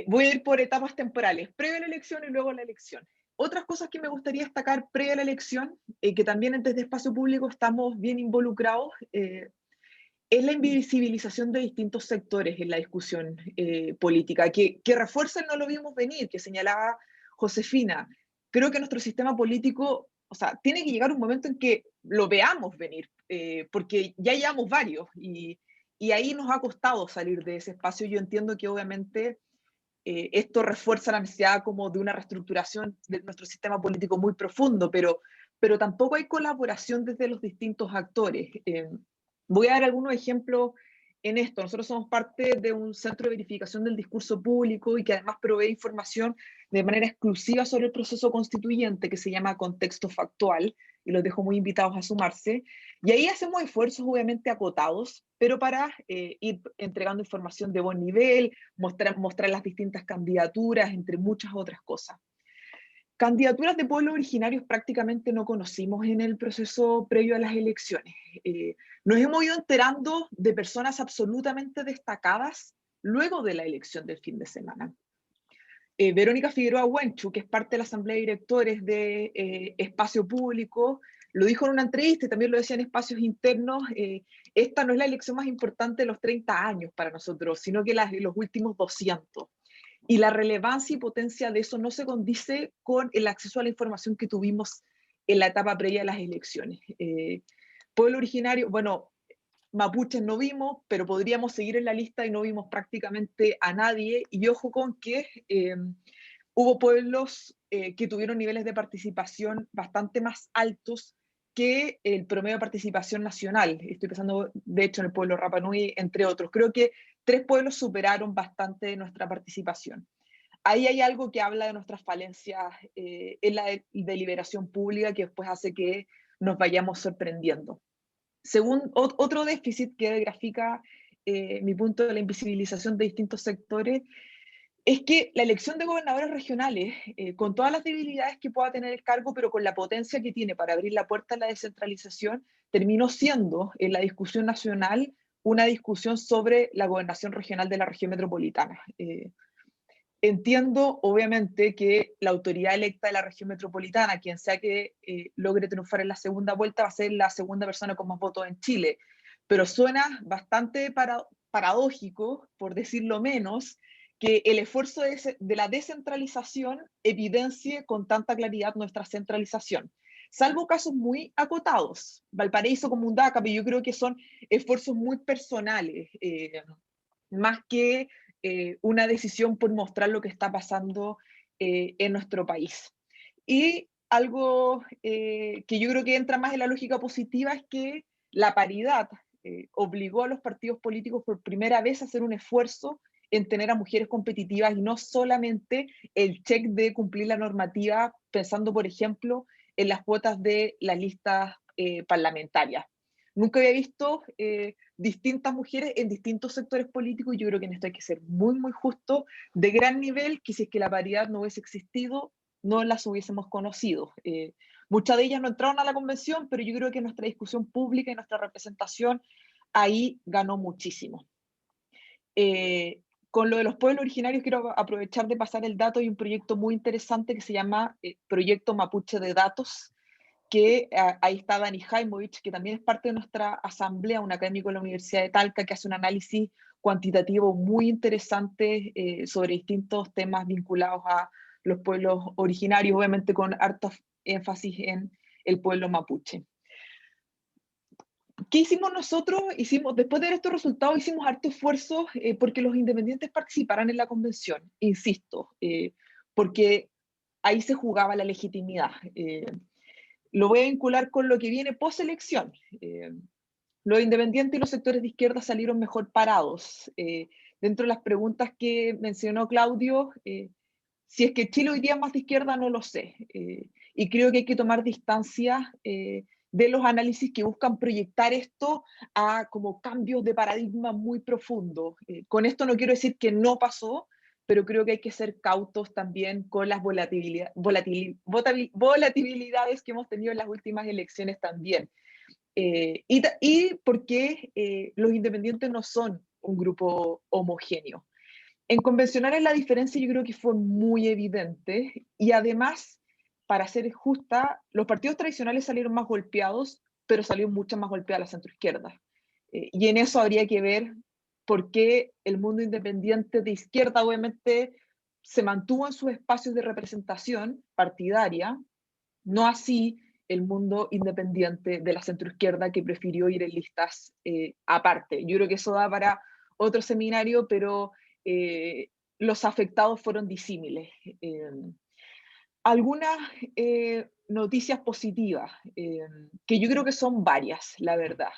Voy a ir por etapas temporales, previa a la elección y luego a la elección. Otras cosas que me gustaría destacar previa a la elección, que también desde Espacio Público estamos bien involucrados, es la invisibilización de distintos sectores en la discusión política, que refuerzan, no lo vimos venir, que señalaba Josefina. Creo que nuestro sistema político, o sea, tiene que llegar un momento en que lo veamos venir, porque ya llevamos varios, y ahí nos ha costado salir de ese espacio. Yo entiendo que obviamente esto refuerza la necesidad como de una reestructuración de nuestro sistema político muy profundo, pero tampoco hay colaboración desde los distintos actores. Voy a dar algunos ejemplos en esto. Nosotros somos parte de un centro de verificación del discurso público y que además provee información de manera exclusiva sobre el proceso constituyente, que se llama Contexto Factual, y los dejo muy invitados a sumarse. Y ahí hacemos esfuerzos obviamente acotados, pero para ir entregando información de buen nivel, mostrar las distintas candidaturas, entre muchas otras cosas. Candidaturas de pueblos originarios prácticamente no conocimos en el proceso previo a las elecciones. Nos hemos ido enterando de personas absolutamente destacadas luego de la elección del fin de semana. Verónica Figueroa Huenchu, que es parte de la Asamblea de Directores de Espacio Público, lo dijo en una entrevista y también lo decía en espacios internos, esta no es la elección más importante de los 30 años para nosotros, sino que los últimos 200. Y la relevancia y potencia de eso no se condice con el acceso a la información que tuvimos en la etapa previa a las elecciones. Pueblo originario, bueno, mapuches no vimos, pero podríamos seguir en la lista y no vimos prácticamente a nadie. Y ojo con que hubo pueblos que tuvieron niveles de participación bastante más altos que el promedio de participación nacional. Estoy pensando, de hecho, en el pueblo Rapa Nui, entre otros. Creo que 3 pueblos superaron bastante nuestra participación. Ahí hay algo que habla de nuestras falencias en la deliberación pública, que después hace que nos vayamos sorprendiendo. Según otro déficit que grafica mi punto de la invisibilización de distintos sectores, es que la elección de gobernadores regionales, con todas las debilidades que pueda tener el cargo, pero con la potencia que tiene para abrir la puerta a la descentralización, terminó siendo en la discusión nacional una discusión sobre la gobernación regional de la región metropolitana. Entiendo, obviamente, que la autoridad electa de la región metropolitana, quien sea que logre triunfar en la segunda vuelta, va a ser la segunda persona con más votos en Chile, pero suena bastante paradójico, por decirlo menos, que el esfuerzo de la descentralización evidencie con tanta claridad nuestra centralización. salvo casos muy acotados. Valparaíso como un DACA, pero yo creo que son esfuerzos muy personales, más que una decisión por mostrar lo que está pasando en nuestro país. Y algo que yo creo que entra más en la lógica positiva es que la paridad obligó a los partidos políticos por primera vez a hacer un esfuerzo en tener a mujeres competitivas y no solamente el check de cumplir la normativa, pensando, por ejemplo, en las cuotas de las listas parlamentarias. Nunca había visto distintas mujeres en distintos sectores políticos y yo creo que en esto hay que ser muy, muy justo, de gran nivel, que si es que la paridad no hubiese existido, no las hubiésemos conocido. Muchas de ellas no entraron a la convención, pero yo creo que nuestra discusión pública y nuestra representación ahí ganó muchísimo. Con lo de los pueblos originarios quiero aprovechar de pasar el dato. Hay un proyecto muy interesante que se llama Proyecto Mapuche de Datos, que ahí está Dani Jaimovich, que también es parte de nuestra asamblea, un académico de la Universidad de Talca, que hace un análisis cuantitativo muy interesante sobre distintos temas vinculados a los pueblos originarios, obviamente con harto énfasis en el pueblo mapuche. ¿Qué hicimos nosotros? Después de estos resultados, hicimos harto esfuerzo porque los independientes participaran en la convención, insisto, porque ahí se jugaba la legitimidad. Lo voy a vincular con lo que viene post-elección. Los independientes y los sectores de izquierda salieron mejor parados. Dentro de las preguntas que mencionó Claudio, si es que Chile hoy día es más de izquierda, no lo sé. Y creo que hay que tomar distancia de los análisis que buscan proyectar esto a como cambios de paradigma muy profundos. Con esto no quiero decir que no pasó, pero creo que hay que ser cautos también con las volatilidades que hemos tenido en las últimas elecciones también. Y porque los independientes no son un grupo homogéneo. En convencionales la diferencia yo creo que fue muy evidente y además, para ser justa, los partidos tradicionales salieron más golpeados, pero salió mucho más golpeada la centroizquierda. Y en eso habría que ver por qué el mundo independiente de izquierda obviamente se mantuvo en sus espacios de representación partidaria, no así el mundo independiente de la centroizquierda que prefirió ir en listas aparte. Yo creo que eso da para otro seminario, pero los afectados fueron disímiles. Algunas noticias positivas, que yo creo que son varias, la verdad.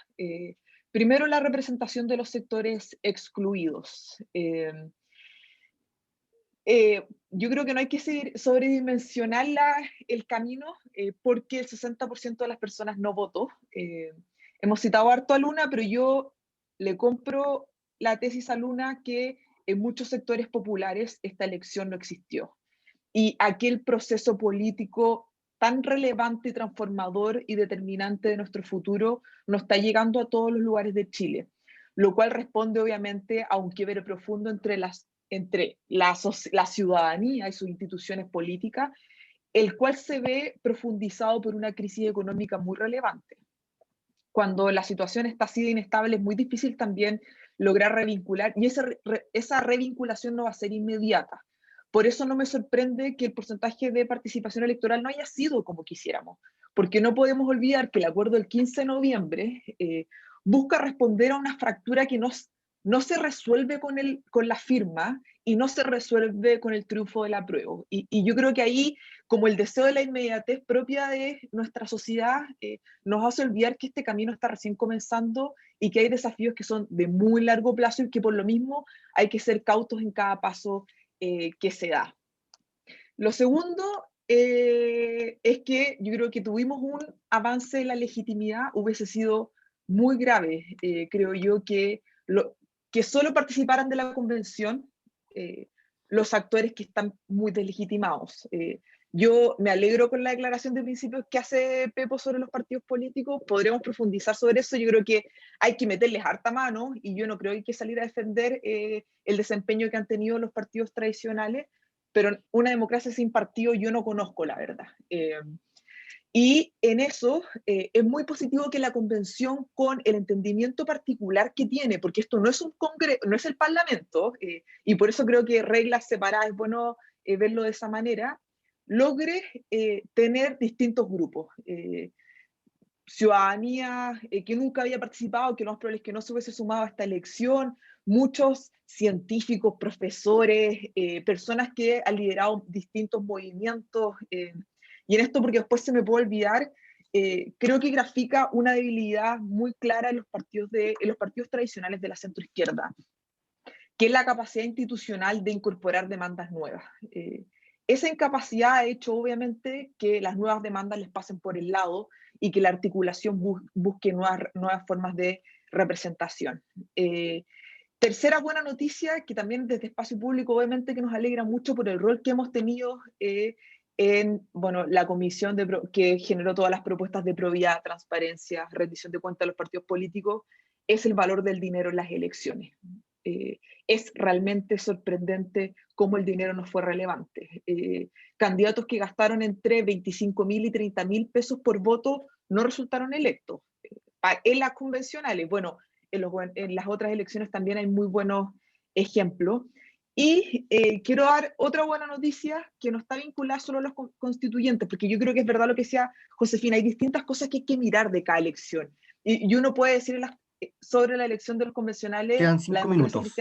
Primero, la representación de los sectores excluidos. Yo creo que no hay que sobredimensionar el camino porque el 60% de las personas no votó. Hemos citado harto a Luna, pero yo le compro la tesis a Luna que en muchos sectores populares esta elección no existió. Y aquel proceso político tan relevante, transformador y determinante de nuestro futuro no está llegando a todos los lugares de Chile, lo cual responde obviamente a un quiebre profundo entre la ciudadanía y sus instituciones políticas, el cual se ve profundizado por una crisis económica muy relevante. Cuando la situación está así de inestable, es muy difícil también lograr revincular, y esa revinculación no va a ser inmediata. Por eso no me sorprende que el porcentaje de participación electoral no haya sido como quisiéramos, porque no podemos olvidar que el acuerdo del 15 de noviembre busca responder a una fractura que no se resuelve con la firma y no se resuelve con el triunfo del apruebo. Y yo creo que ahí, como el deseo de la inmediatez propia de nuestra sociedad, nos hace olvidar que este camino está recién comenzando y que hay desafíos que son de muy largo plazo y que por lo mismo hay que ser cautos en cada paso que se da. Lo segundo es que yo creo que tuvimos un avance en la legitimidad, hubiese sido muy grave, creo yo, que solo participaran de la convención los actores que están muy deslegitimados. Yo me alegro con la declaración de principios que hace Pepo sobre los partidos políticos, podremos profundizar sobre eso. Yo creo que hay que meterles harta mano y yo no creo que hay que salir a defender el desempeño que han tenido los partidos tradicionales, pero una democracia sin partido yo no conozco, la verdad. Y en eso es muy positivo que la convención, con el entendimiento particular que tiene, porque esto no es un congreso, no es el parlamento, y por eso creo que reglas separadas es bueno verlo de esa manera, logre tener distintos grupos. Ciudadanía que nunca había participado, que lo más probable es que no se hubiese sumado a esta elección, muchos científicos, profesores, personas que han liderado distintos movimientos, y en esto, porque después se me puede olvidar, creo que grafica una debilidad muy clara en los partidos tradicionales de la centroizquierda, que es la capacidad institucional de incorporar demandas nuevas. Esa incapacidad ha hecho, obviamente, que las nuevas demandas les pasen por el lado y que la articulación busque nuevas formas de representación. Tercera buena noticia, que también desde Espacio Público, obviamente, que nos alegra mucho por el rol que hemos tenido en la comisión que generó todas las propuestas de probidad, transparencia, rendición de cuentas de los partidos políticos, es el valor del dinero en las elecciones. Es realmente sorprendente cómo el dinero no fue relevante. Candidatos que gastaron entre 25.000 y 30.000 pesos por voto no resultaron electos. En las convencionales, bueno, en las otras elecciones también hay muy buenos ejemplos. Y quiero dar otra buena noticia que no está vinculada solo a los constituyentes, porque yo creo que es verdad lo que decía Josefina, hay distintas cosas que hay que mirar de cada elección. Y uno puede decir sobre la elección de los convencionales, Quedan 5 minutos.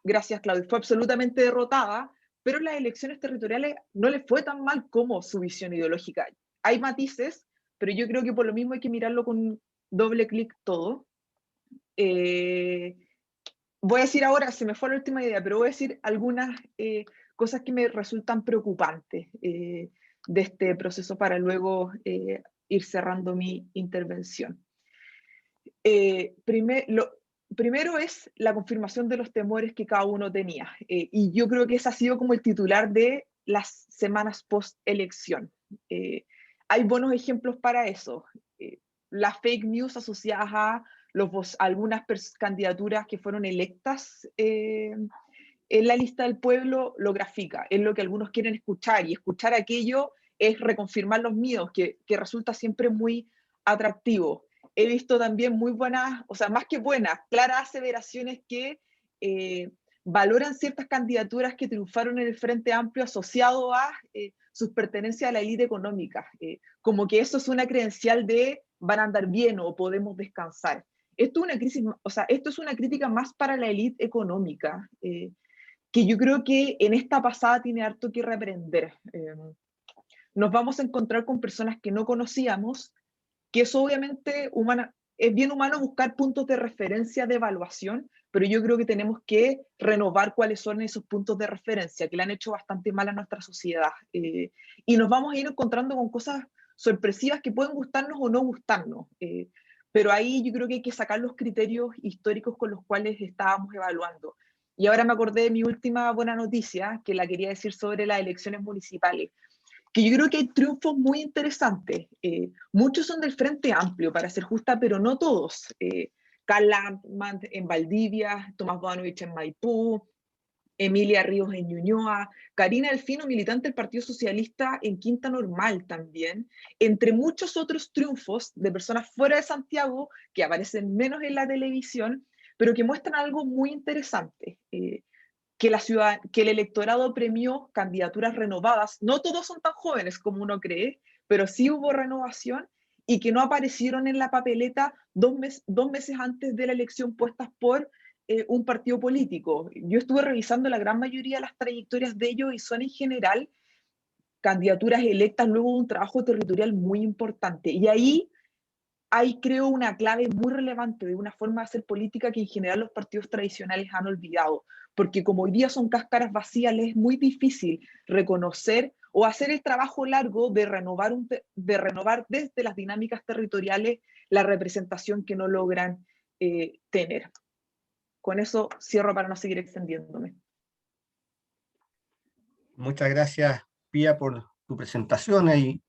Gracias, Claudio, fue absolutamente derrotada, pero en las elecciones territoriales no le fue tan mal como su visión ideológica. Hay matices, pero yo creo que por lo mismo hay que mirarlo con doble clic todo. Voy a decir ahora, se me fue la última idea, pero voy a decir algunas cosas que me resultan preocupantes de este proceso para luego ir cerrando mi intervención. Primero es la confirmación de los temores que cada uno tenía, y yo creo que ese ha sido como el titular de las semanas post-elección. Hay buenos ejemplos para eso. Las fake news asociadas a algunas candidaturas que fueron electas en la lista del pueblo lo grafica, es lo que algunos quieren escuchar, y escuchar aquello es reconfirmar los miedos, que resulta siempre muy atractivo. He visto también muy buenas, o sea, más que buenas, claras aseveraciones que valoran ciertas candidaturas que triunfaron en el Frente Amplio asociado a sus pertenencias a la élite económica, como que eso es una credencial de van a andar bien o podemos descansar. Esto es una crisis, o sea, esto es una crítica más para la élite económica, que yo creo que en esta pasada tiene harto que reaprender. Nos vamos a encontrar con personas que no conocíamos, que es obviamente es bien humano buscar puntos de referencia de evaluación, pero yo creo que tenemos que renovar cuáles son esos puntos de referencia que le han hecho bastante mal a nuestra sociedad. Y nos vamos a ir encontrando con cosas sorpresivas que pueden gustarnos o no gustarnos. Pero ahí yo creo que hay que sacar los criterios históricos con los cuales estábamos evaluando. Y ahora me acordé de mi última buena noticia, que la quería decir sobre las elecciones municipales, que yo creo que hay triunfos muy interesantes. Muchos son del Frente Amplio, para ser justa, pero no todos. Karl Landmann en Valdivia, Tomás Bodanovich en Maipú, Emilia Ríos en Ñuñoa, Karina Delfino, militante del Partido Socialista en Quinta Normal también, entre muchos otros triunfos de personas fuera de Santiago que aparecen menos en la televisión, pero que muestran algo muy interesante. Que el electorado premió candidaturas renovadas, no todos son tan jóvenes como uno cree, pero sí hubo renovación, y que no aparecieron en la papeleta dos meses antes de la elección puestas por un partido político. Yo estuve revisando la gran mayoría de las trayectorias de ellos y son en general candidaturas electas luego de un trabajo territorial muy importante. Y ahí hay, creo, una clave muy relevante de una forma de hacer política que en general los partidos tradicionales han olvidado, porque como hoy día son cáscaras vacías, les es muy difícil reconocer o hacer el trabajo largo de renovar desde las dinámicas territoriales la representación que no logran tener. Con eso cierro para no seguir extendiéndome. Muchas gracias, Pía, por tu presentación, y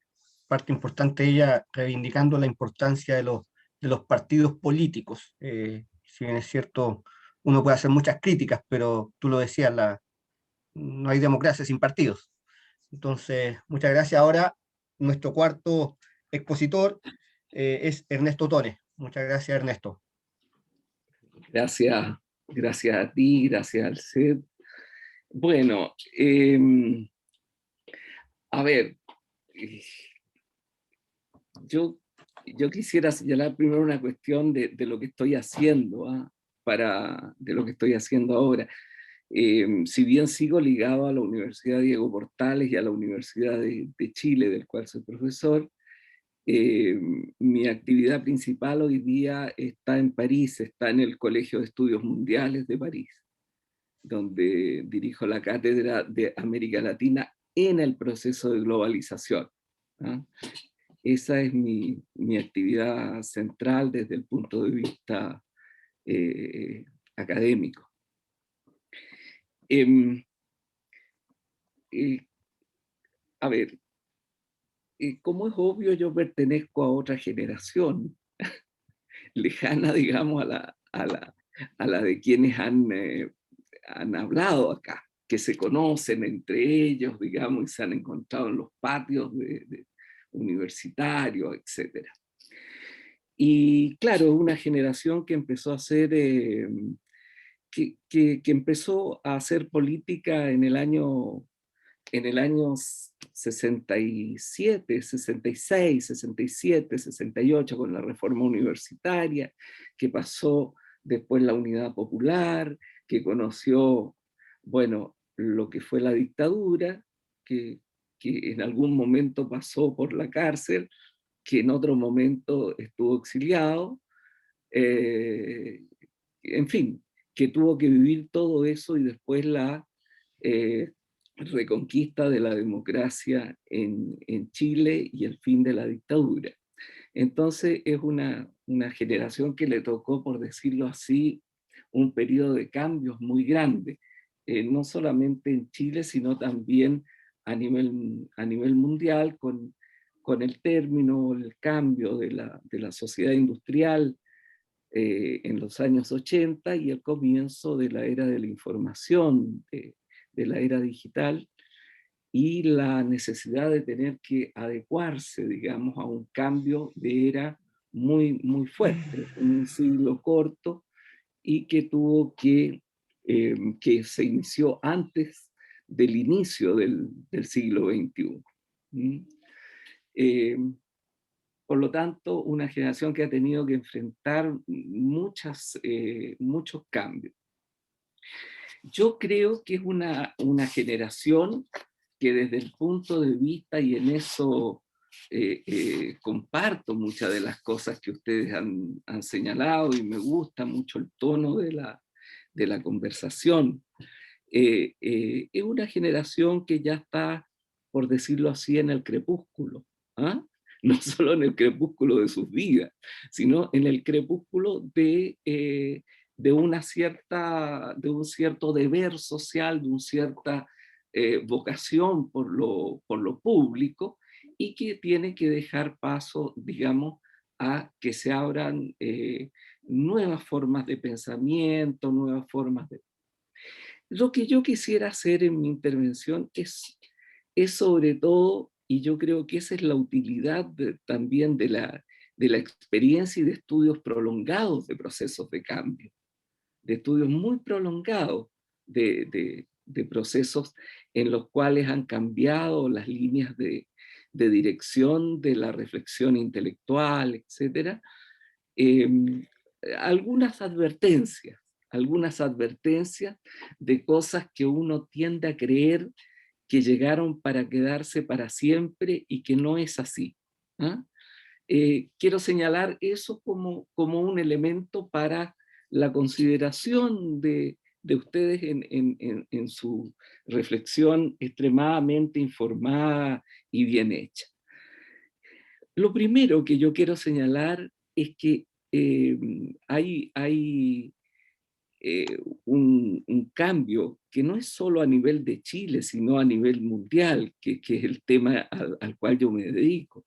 parte importante de ella reivindicando la importancia de los partidos políticos. Si bien es cierto, uno puede hacer muchas críticas, pero tú lo decías, no hay democracia sin partidos. Entonces, muchas gracias. Ahora, nuestro cuarto expositor es Ernesto Tone. Muchas gracias, Ernesto. Gracias a ti, gracias al CED. Bueno, A ver, yo quisiera señalar primero una cuestión de lo que estoy haciendo, de lo que estoy haciendo ahora. Si bien sigo ligado a la Universidad Diego Portales y a la Universidad de Chile, del cual soy profesor, mi actividad principal hoy día está en París, está en el Colegio de Estudios Mundiales de París, donde dirijo la cátedra de América Latina en el proceso de globalización. Esa es mi actividad central desde el punto de vista académico. A ver, como es obvio, yo pertenezco a otra generación, lejana, digamos, a la de quienes han hablado acá, que se conocen entre ellos, digamos, y se han encontrado en los patios universitarios, etc. Y claro, una generación que empezó a hacer, que empezó a hacer política en el año 67, 66, 67, 68, con la reforma universitaria, que pasó después la Unidad Popular, que conoció, bueno, lo que fue la dictadura, que en algún momento pasó por la cárcel, que en otro momento estuvo exiliado, en fin, que tuvo que vivir todo eso y después la reconquista de la democracia en Chile y el fin de la dictadura. Entonces es una generación que le tocó, por decirlo así, un periodo de cambios muy grande, no solamente en Chile, sino también a nivel mundial, con el término, el cambio de la sociedad industrial en los años 80 y el comienzo de la era de la información, de la era digital, y la necesidad de tener que adecuarse, digamos, a un cambio de era muy, muy fuerte, en un siglo corto, y que tuvo que se inició antes del inicio del siglo XXI. Por lo tanto, una generación que ha tenido que enfrentar muchos cambios. Yo creo que es una generación que desde el punto de vista, y en eso comparto muchas de las cosas que ustedes han señalado, y me gusta mucho el tono de la conversación, es una generación que ya está, por decirlo así, en el crepúsculo, no solo en el crepúsculo de sus vidas, sino en el crepúsculo de un cierto deber social, de una cierta vocación por lo público, y que tiene que dejar paso, digamos, a que se abran nuevas formas de pensamiento, nuevas formas de... Lo que yo quisiera hacer en mi intervención es sobre todo, y yo creo que esa es la utilidad también de la experiencia y de estudios prolongados de procesos de cambio, de estudios muy prolongados de procesos en los cuales han cambiado las líneas de dirección de la reflexión intelectual, etc. Algunas advertencias de cosas que uno tiende a creer que llegaron para quedarse para siempre y que no es así. Quiero señalar eso como un elemento para la consideración de ustedes en su reflexión extremadamente informada y bien hecha. Lo primero que yo quiero señalar es que hay un cambio que no es solo a nivel de Chile, sino a nivel mundial, que es el tema al cual yo me dedico,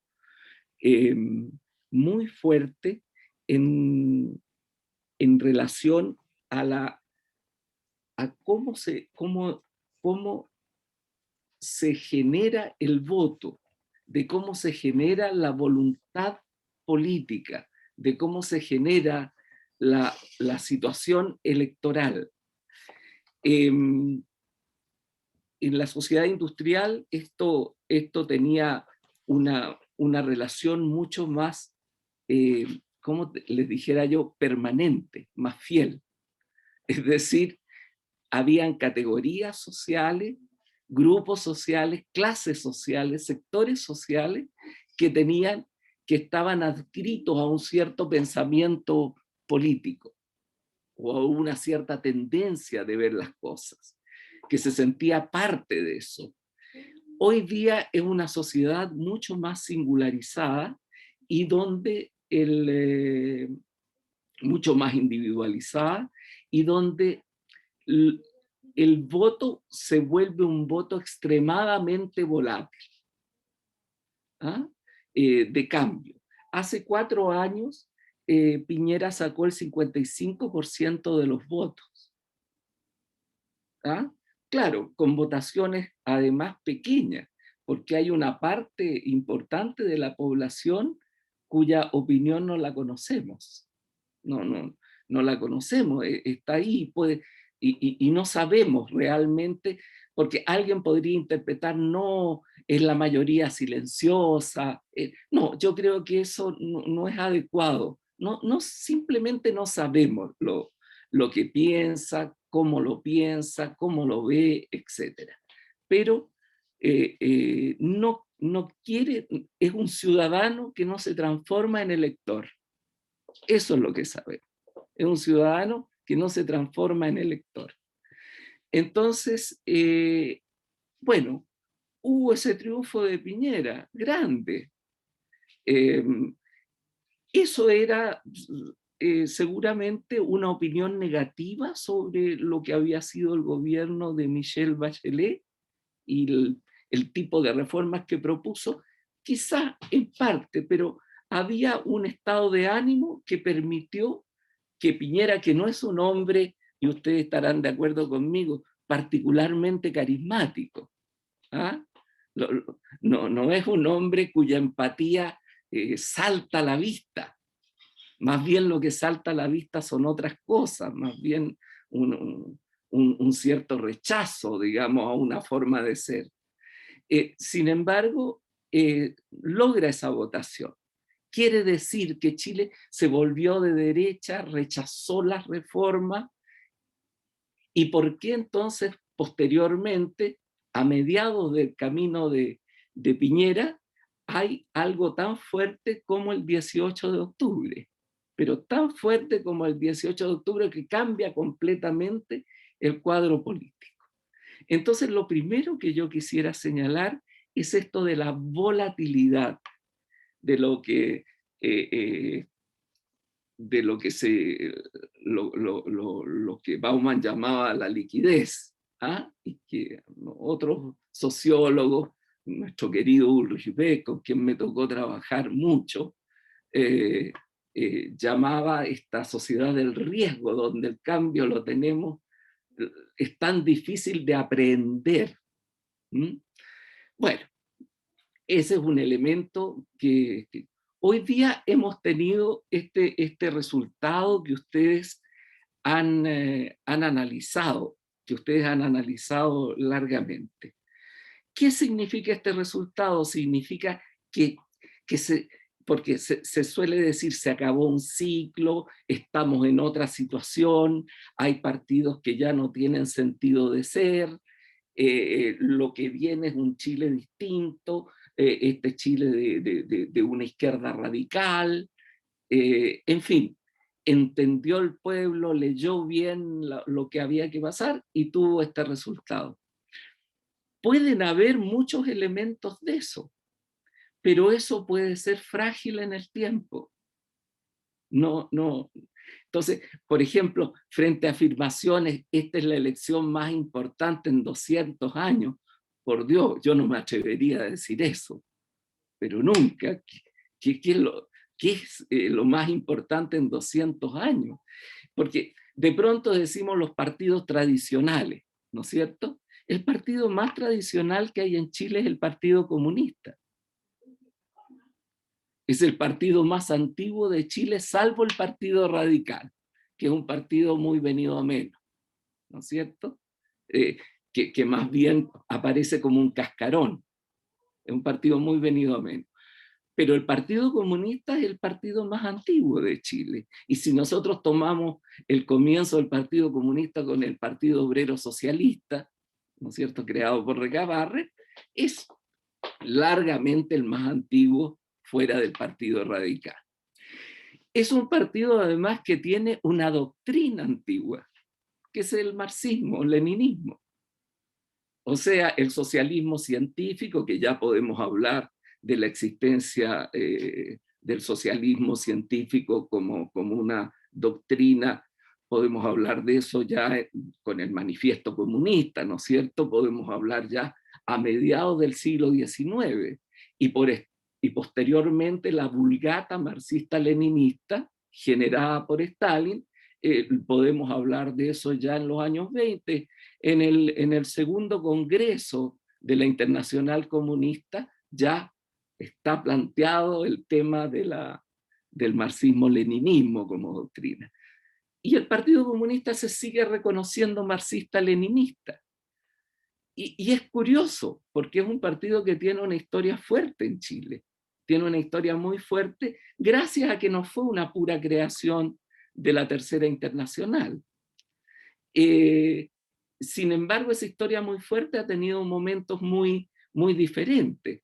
muy fuerte en relación a cómo se genera el voto, de cómo se genera la voluntad política, de cómo se genera la situación electoral. En la sociedad industrial esto esto tenía una relación mucho más, como les dijera yo, permanente, más fiel. Es decir, habían categorías sociales, grupos sociales, clases sociales, sectores sociales que estaban adscritos a un cierto pensamiento político o a una cierta tendencia de ver las cosas, que se sentía parte de eso. Hoy día es una sociedad mucho más singularizada y donde mucho más individualizada y donde el voto se vuelve un voto extremadamente volátil, ¿ah? De cambio. Hace 4 años Piñera sacó el 55% de los votos. ¿Ah? Claro, con votaciones además pequeñas, porque hay una parte importante de la población cuya opinión no la conocemos. No la conocemos, está ahí, y no sabemos realmente, porque alguien podría interpretar, no, es la mayoría silenciosa. No, yo creo que eso no es adecuado. Simplemente no sabemos lo que piensa, cómo lo ve, etc. Pero no quiere, es un ciudadano que no se transforma en elector. Eso es lo que sabemos. Es un ciudadano que no se transforma en elector. Entonces, bueno, hubo ese triunfo de Piñera, grande. Eso era seguramente una opinión negativa sobre lo que había sido el gobierno de Michelle Bachelet y el tipo de reformas que propuso, quizá en parte, pero había un estado de ánimo que permitió que Piñera, que no es un hombre, y ustedes estarán de acuerdo conmigo, particularmente carismático, ¿ah? No es un hombre cuya empatía salta a la vista. Más bien lo que salta a la vista son otras cosas, más bien un cierto rechazo, digamos, a una forma de ser. Sin embargo, logra esa votación. Quiere decir que Chile se volvió de derecha, rechazó las reformas, y por qué entonces posteriormente, a mediados del camino de Piñera, hay algo tan fuerte como el 18 de octubre, pero tan fuerte como el 18 de octubre que cambia completamente el cuadro político. Entonces, lo primero que yo quisiera señalar es esto de la volatilidad de lo que lo que Bauman llamaba la liquidez, ¿ah? Y que otros sociólogos, nuestro querido Ulrich Beck, con quien me tocó trabajar mucho, llamaba esta sociedad del riesgo, donde el cambio lo tenemos, es tan difícil de aprender. Bueno, ese es un elemento que hoy día hemos tenido este resultado que ustedes han analizado, largamente. ¿Qué significa este resultado? Significa porque se suele decir se acabó un ciclo, estamos en otra situación, hay partidos que ya no tienen sentido de ser, lo que viene es un Chile distinto, este Chile de una izquierda radical, en fin, entendió el pueblo, leyó bien lo que había que pasar y tuvo este resultado. Pueden haber muchos elementos de eso, pero eso puede ser frágil en el tiempo. Entonces, por ejemplo, frente a afirmaciones, esta es la elección más importante en 200 años, por Dios, yo no me atrevería a decir eso, pero nunca. ¿Qué es lo más importante en 200 años? Porque de pronto decimos los partidos tradicionales, ¿no es cierto? El partido más tradicional que hay en Chile es el Partido Comunista. Es el partido más antiguo de Chile, salvo el Partido Radical, que es un partido muy venido a menos, ¿no es cierto? Que más bien aparece como un cascarón. es un partido muy venido a menos. Pero el Partido Comunista es el partido más antiguo de Chile. Y si nosotros tomamos el comienzo del Partido Comunista con el Partido Obrero Socialista, ¿no es cierto?, creado por Recabarren, es largamente el más antiguo fuera del Partido Radical. Es un partido además que tiene una doctrina antigua, que es el marxismo-leninismo. O sea, el socialismo científico, que ya podemos hablar de la existencia del socialismo científico como una doctrina, podemos hablar de eso ya con el manifiesto comunista, ¿no es cierto? Podemos hablar ya a mediados del siglo XIX, y posteriormente la Vulgata marxista-leninista generada por Stalin, podemos hablar de eso ya en los años 20, en el segundo congreso de la Internacional Comunista ya está planteado el tema del marxismo-leninismo como doctrina. Y el Partido Comunista se sigue reconociendo marxista-leninista. Y es curioso, porque es un partido que tiene una historia fuerte en Chile. Tiene una historia muy fuerte, gracias a que no fue una pura creación de la Tercera Internacional. Sin embargo, esa historia muy fuerte ha tenido momentos muy, muy diferentes.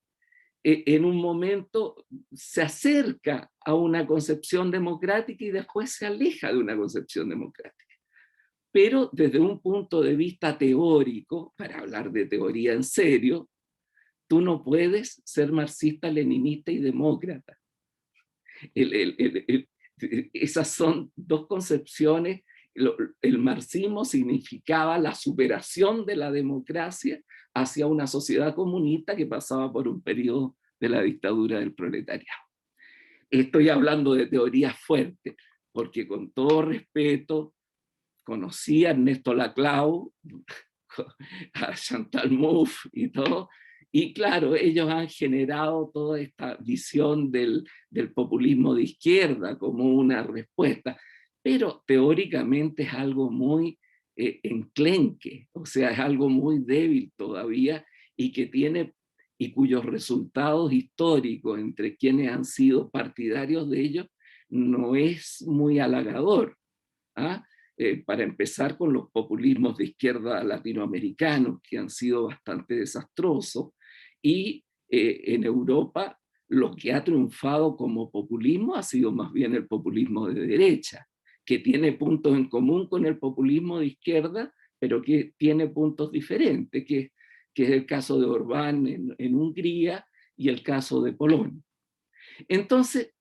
En un momento se acerca a una concepción democrática y después se aleja de una concepción democrática. Pero desde un punto de vista teórico, para hablar de teoría en serio, tú no puedes ser marxista, leninista y demócrata. Esas son dos concepciones. El marxismo significaba la superación de la democracia hacia una sociedad comunista que pasaba por un periodo de la dictadura del proletariado. Estoy hablando de teorías fuertes, porque con todo respeto, conocí a Ernesto Laclau, a Chantal Mouffe y todo, y claro, ellos han generado toda esta visión del populismo de izquierda como una respuesta, pero teóricamente es algo muy enclenque, o sea, es algo muy débil todavía y que tiene y cuyos resultados históricos entre quienes han sido partidarios de ellos no es muy halagador. ¿Ah? Para empezar con los populismos de izquierda latinoamericanos, que han sido bastante desastrosos, y en Europa lo que ha triunfado como populismo ha sido más bien el populismo de derecha, que tiene puntos en común con el populismo de izquierda, pero que tiene puntos diferentes, que es el caso de Orbán en Hungría y el caso de Polonia. Entonces,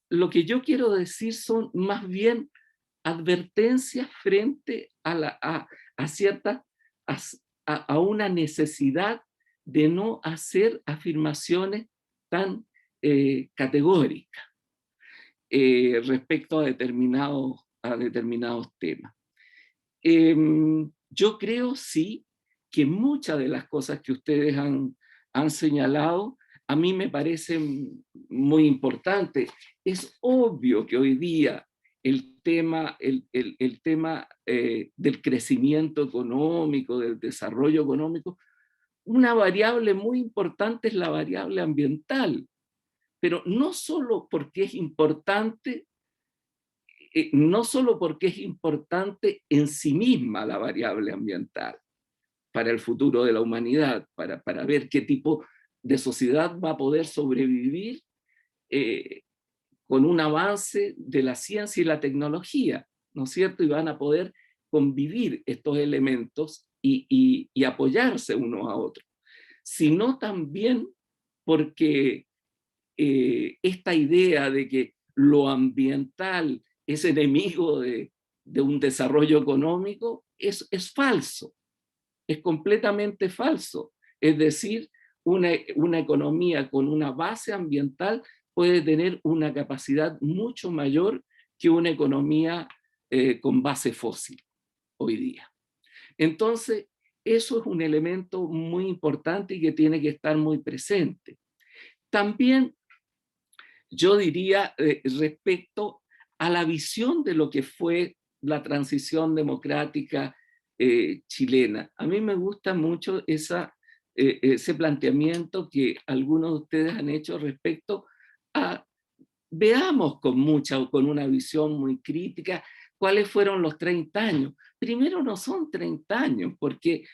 lo que yo quiero decir son más bien advertencias frente a una necesidad de no hacer afirmaciones tan categóricas respecto a determinados temas. Yo creo sí que muchas de las cosas que ustedes han señalado a mí me parecen muy importantes. Es obvio que hoy día el tema del crecimiento económico, del desarrollo económico, una variable muy importante es la variable ambiental, pero no solo porque es importante, en sí misma la variable ambiental para el futuro de la humanidad, para ver qué tipo de sociedad va a poder sobrevivir con un avance de la ciencia y la tecnología, ¿no es cierto? Y van a poder convivir estos elementos y apoyarse unos a otros, sino también porque esta idea de que lo ambiental es enemigo de un desarrollo económico es falso, es completamente falso. Es decir, una economía con una base ambiental puede tener una capacidad mucho mayor que una economía con base fósil hoy día. Entonces, eso es un elemento muy importante y que tiene que estar muy presente. También yo diría respecto a la visión de lo que fue la transición democrática chilena. A mí me gusta mucho esa ese planteamiento que algunos de ustedes han hecho respecto a, veamos con una visión muy crítica, cuáles fueron los 30 años. Primero, no son 30 años, porque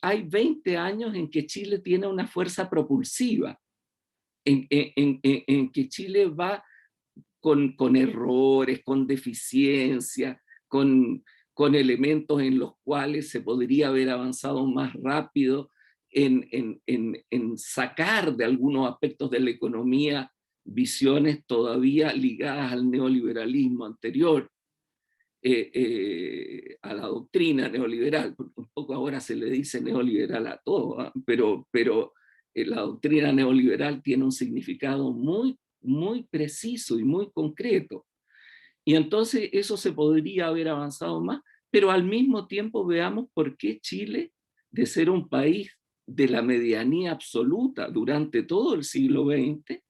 hay 20 años en que Chile tiene una fuerza propulsiva, en que Chile va con errores, con deficiencias, con elementos en los cuales se podría haber avanzado más rápido en sacar de algunos aspectos de la economía visiones todavía ligadas al neoliberalismo anterior, a la doctrina neoliberal, porque un poco ahora se le dice neoliberal a todo, ¿eh? pero la doctrina neoliberal tiene un significado muy, muy preciso y muy concreto. Y entonces eso se podría haber avanzado más, pero al mismo tiempo veamos por qué Chile, de ser un país de la medianía absoluta durante todo el siglo XX,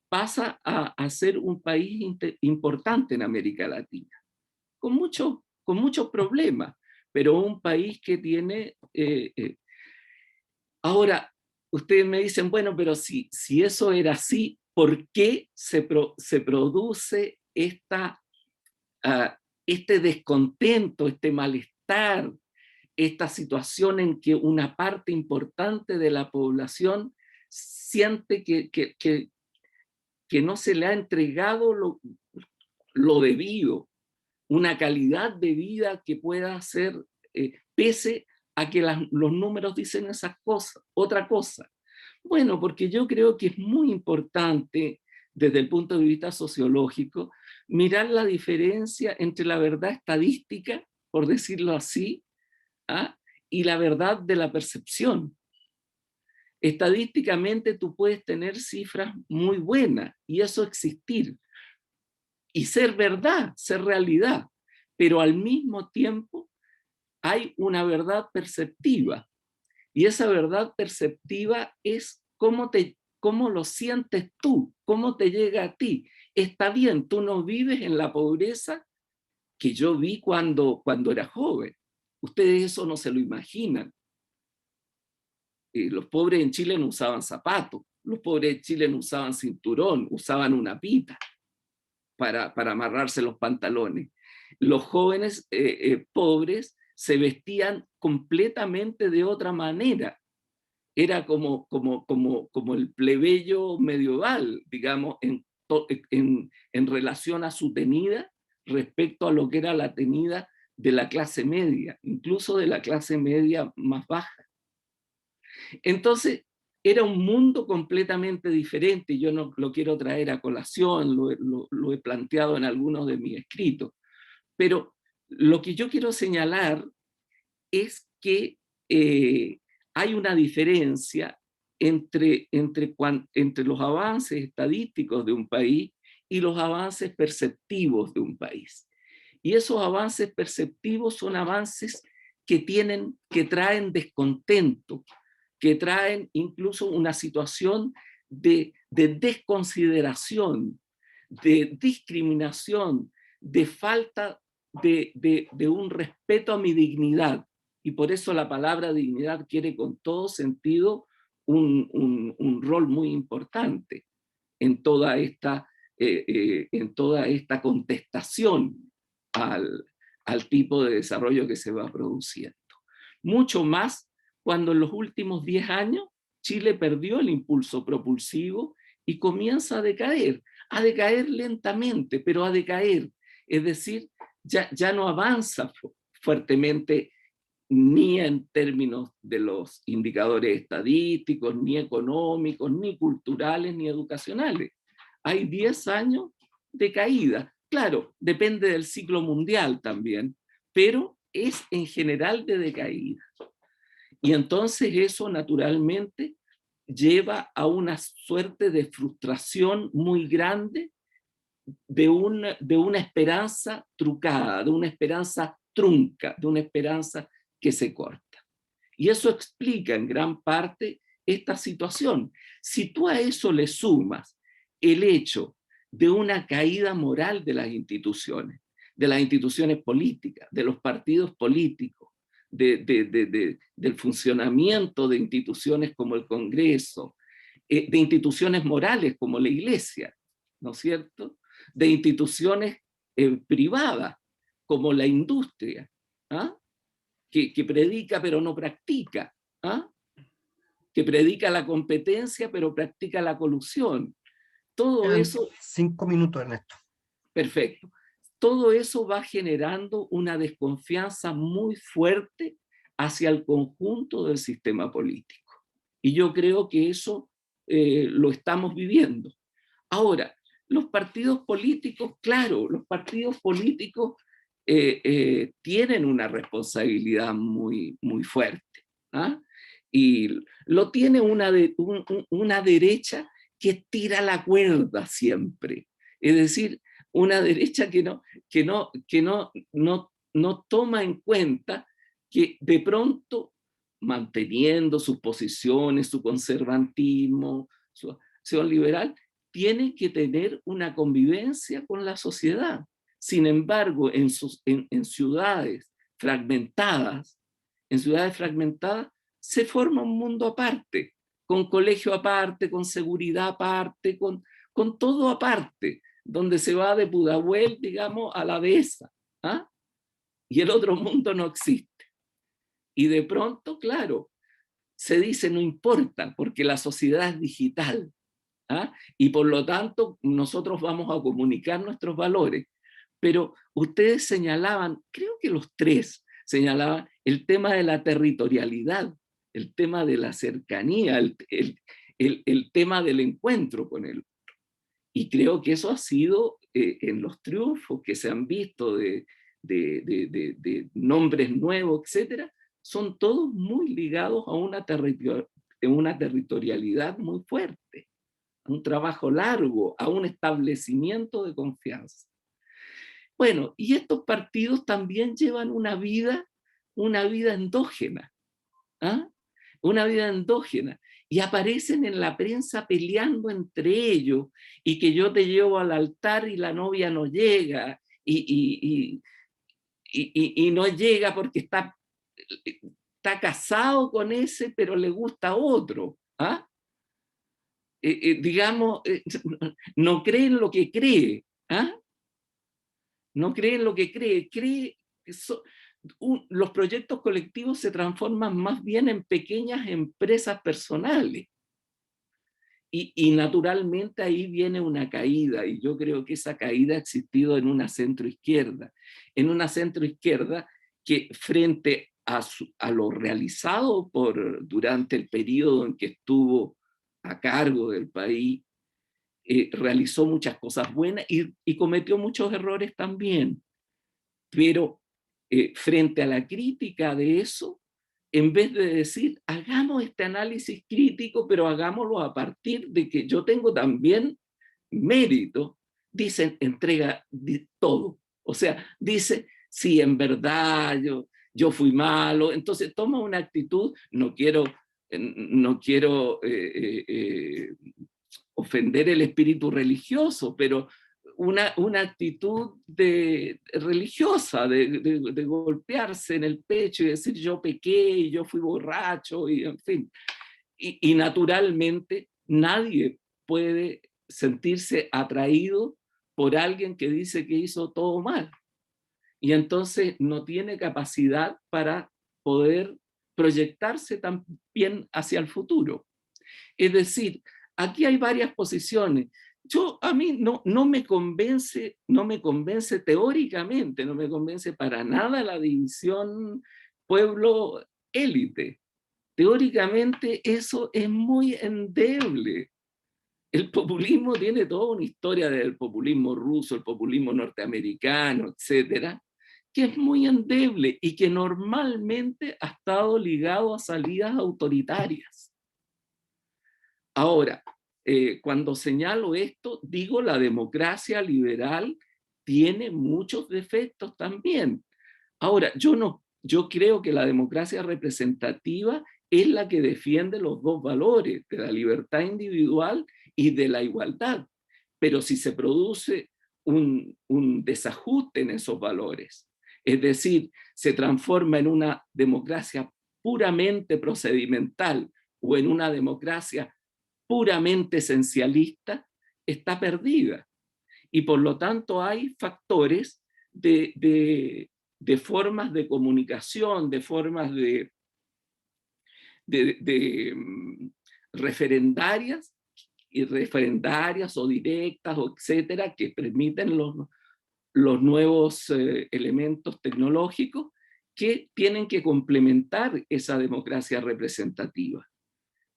pasa a ser un país importante en América Latina, con muchos problemas, pero un país que tiene... Ahora, ustedes me dicen, bueno, pero si eso era así, ¿por qué se produce este descontento, este malestar, esta situación en que una parte importante de la población siente que no se le ha entregado lo debido, una calidad de vida que pueda ser, pese a que los números dicen esas cosas, otra cosa? Bueno, porque yo creo que es muy importante, desde el punto de vista sociológico, mirar la diferencia entre la verdad estadística, por decirlo así, ¿ah?, y la verdad de la percepción. Estadísticamente tú puedes tener cifras muy buenas y eso existir, y ser verdad, ser realidad, pero al mismo tiempo hay una verdad perceptiva, y esa verdad perceptiva es cómo lo sientes tú, cómo te llega a ti. Está bien, tú no vives en la pobreza que yo vi cuando era joven. Ustedes eso no se lo imaginan. Los pobres en Chile no usaban zapatos, los pobres en Chile no usaban cinturón, usaban una pita para amarrarse los pantalones. Los jóvenes pobres se vestían completamente de otra manera. Era como el plebeyo medieval, digamos, en relación a su tenida respecto a lo que era la tenida de la clase media, incluso de la clase media más baja. Entonces, era un mundo completamente diferente. Yo no lo quiero traer a colación, lo he planteado en algunos de mis escritos, pero lo que yo quiero señalar es que hay una diferencia entre los avances estadísticos de un país y los avances perceptivos de un país. Y esos avances perceptivos son avances que traen descontento, que traen incluso una situación de desconsideración, de discriminación, de falta de un respeto a mi dignidad. Y por eso la palabra dignidad quiere con todo sentido un rol muy importante en toda esta contestación al tipo de desarrollo que se va produciendo. Mucho más cuando en los últimos 10 años Chile perdió el impulso propulsivo y comienza a decaer lentamente, pero a decaer. Es decir, ya no avanza fuertemente ni en términos de los indicadores estadísticos, ni económicos, ni culturales, ni educacionales. Hay 10 años de caída. Claro, depende del ciclo mundial también, pero es en general de decaída. Y entonces eso naturalmente lleva a una suerte de frustración muy grande, de una esperanza trucada, de una esperanza trunca, de una esperanza que se corta. Y eso explica en gran parte esta situación. Si tú a eso le sumas el hecho de una caída moral de las instituciones políticas, de los partidos políticos, del funcionamiento de instituciones como el Congreso, de instituciones morales como la Iglesia, ¿no es cierto? De instituciones privadas como la industria, ¿ah? que predica pero no practica, ¿ah? Que predica la competencia pero practica la colusión. Todo eso... 5 minutos, Ernesto. Perfecto. Todo eso va generando una desconfianza muy fuerte hacia el conjunto del sistema político. Y yo creo que eso lo estamos viviendo. Ahora, los partidos políticos, claro, los partidos políticos tienen una responsabilidad muy, muy fuerte, ¿ah? Y lo tiene una derecha que tira la cuerda siempre. Es decir, una derecha que no toma en cuenta que de pronto, manteniendo sus posiciones, su conservatismo, su acción liberal, tiene que tener una convivencia con la sociedad. Sin embargo, en ciudades fragmentadas, se forma un mundo aparte, con colegio aparte, con seguridad aparte, con todo aparte, donde se va de Pudahuel, digamos, a la dehesa, ¿ah? Y el otro mundo no existe. Y de pronto, claro, se dice no importa, porque la sociedad es digital, ¿ah? Y por lo tanto nosotros vamos a comunicar nuestros valores. Pero ustedes señalaban, creo que los tres señalaban el tema de la territorialidad, el tema de la cercanía, el tema del encuentro con el otro. Y creo que eso ha sido en los triunfos que se han visto de nombres nuevos, etcétera, son todos muy ligados a una territorialidad muy fuerte, a un trabajo largo, a un establecimiento de confianza. Bueno, y estos partidos también llevan una vida endógena, ¿ah? Una vida endógena, y aparecen en la prensa peleando entre ellos, y que yo te llevo al altar y la novia no llega, y no llega porque está casado con ese, pero le gusta a otro, ¿ah? Digamos, no cree en lo que cree, ¿ah? No cree en lo que cree, cree que los proyectos colectivos se transforman más bien en pequeñas empresas personales. Y naturalmente ahí viene una caída, y yo creo que esa caída ha existido en una centroizquierda que frente a lo realizado durante el periodo en que estuvo a cargo del país, realizó muchas cosas buenas y cometió muchos errores también. Pero frente a la crítica de eso, en vez de decir, hagamos este análisis crítico, pero hagámoslo a partir de que yo tengo también mérito, dicen, entrega todo. O sea, dice, sí, en verdad, yo fui malo. Entonces toma una actitud, no quiero ofender el espíritu religioso, pero una actitud religiosa, de golpearse en el pecho y decir yo pequé y yo fui borracho, y en fin. Y naturalmente nadie puede sentirse atraído por alguien que dice que hizo todo mal. Y entonces no tiene capacidad para poder proyectarse también hacia el futuro. Es decir, aquí hay varias posiciones. A mí no me convence teóricamente, no me convence para nada la división pueblo-élite. Teóricamente eso es muy endeble. El populismo tiene toda una historia del populismo ruso, el populismo norteamericano, etcétera, que es muy endeble y que normalmente ha estado ligado a salidas autoritarias. Ahora, cuando señalo esto, digo, la democracia liberal tiene muchos defectos también. Ahora, yo creo que la democracia representativa es la que defiende los dos valores, de la libertad individual y de la igualdad. Pero si se produce un desajuste en esos valores, Es decir, se transforma en una democracia puramente procedimental o en una democracia puramente esencialista, está perdida. Y por lo tanto hay factores de formas de comunicación, de formas de referendarias o directas, o etcétera, que permiten los nuevos elementos tecnológicos que tienen que complementar esa democracia representativa.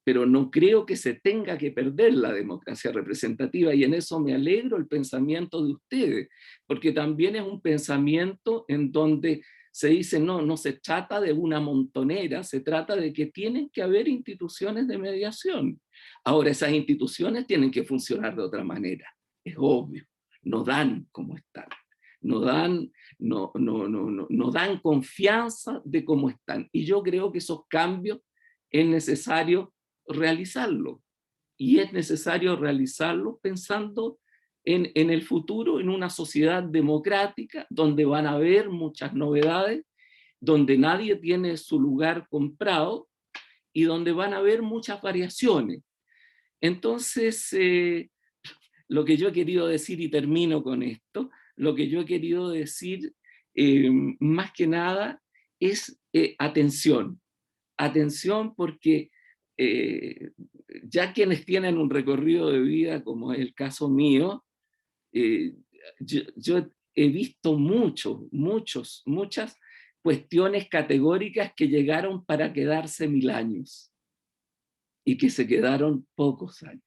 Pero no creo que se tenga que perder la democracia representativa, y en eso me alegro el pensamiento de ustedes, porque también es un pensamiento en donde se dice, no se trata de una montonera, se trata de que tienen que haber instituciones de mediación. Ahora, esas instituciones tienen que funcionar de otra manera, es obvio, no dan como están, no dan confianza de cómo están, y yo creo que esos cambios es necesario realizarlo, y es necesario realizarlo pensando en el futuro, en una sociedad democrática donde van a haber muchas novedades, donde nadie tiene su lugar comprado y donde van a haber muchas variaciones. Entonces, lo que yo he querido decir, y termino con esto, lo que yo he querido decir más que nada es atención porque ya quienes tienen un recorrido de vida, como es el caso mío, yo he visto muchas cuestiones categóricas que llegaron para quedarse 1000 años y que se quedaron pocos años.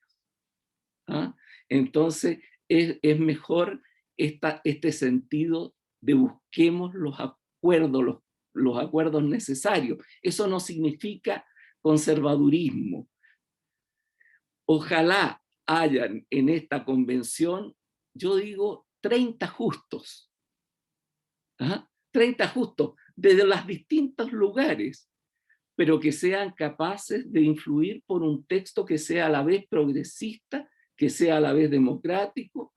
¿Ah? Entonces es mejor este sentido de busquemos los acuerdos necesarios. Eso no significa conservadurismo. Ojalá hayan en esta convención, yo digo, 30 justos. ¿Ah? 30 justos desde los distintos lugares, pero que sean capaces de influir por un texto que sea a la vez progresista, que sea a la vez democrático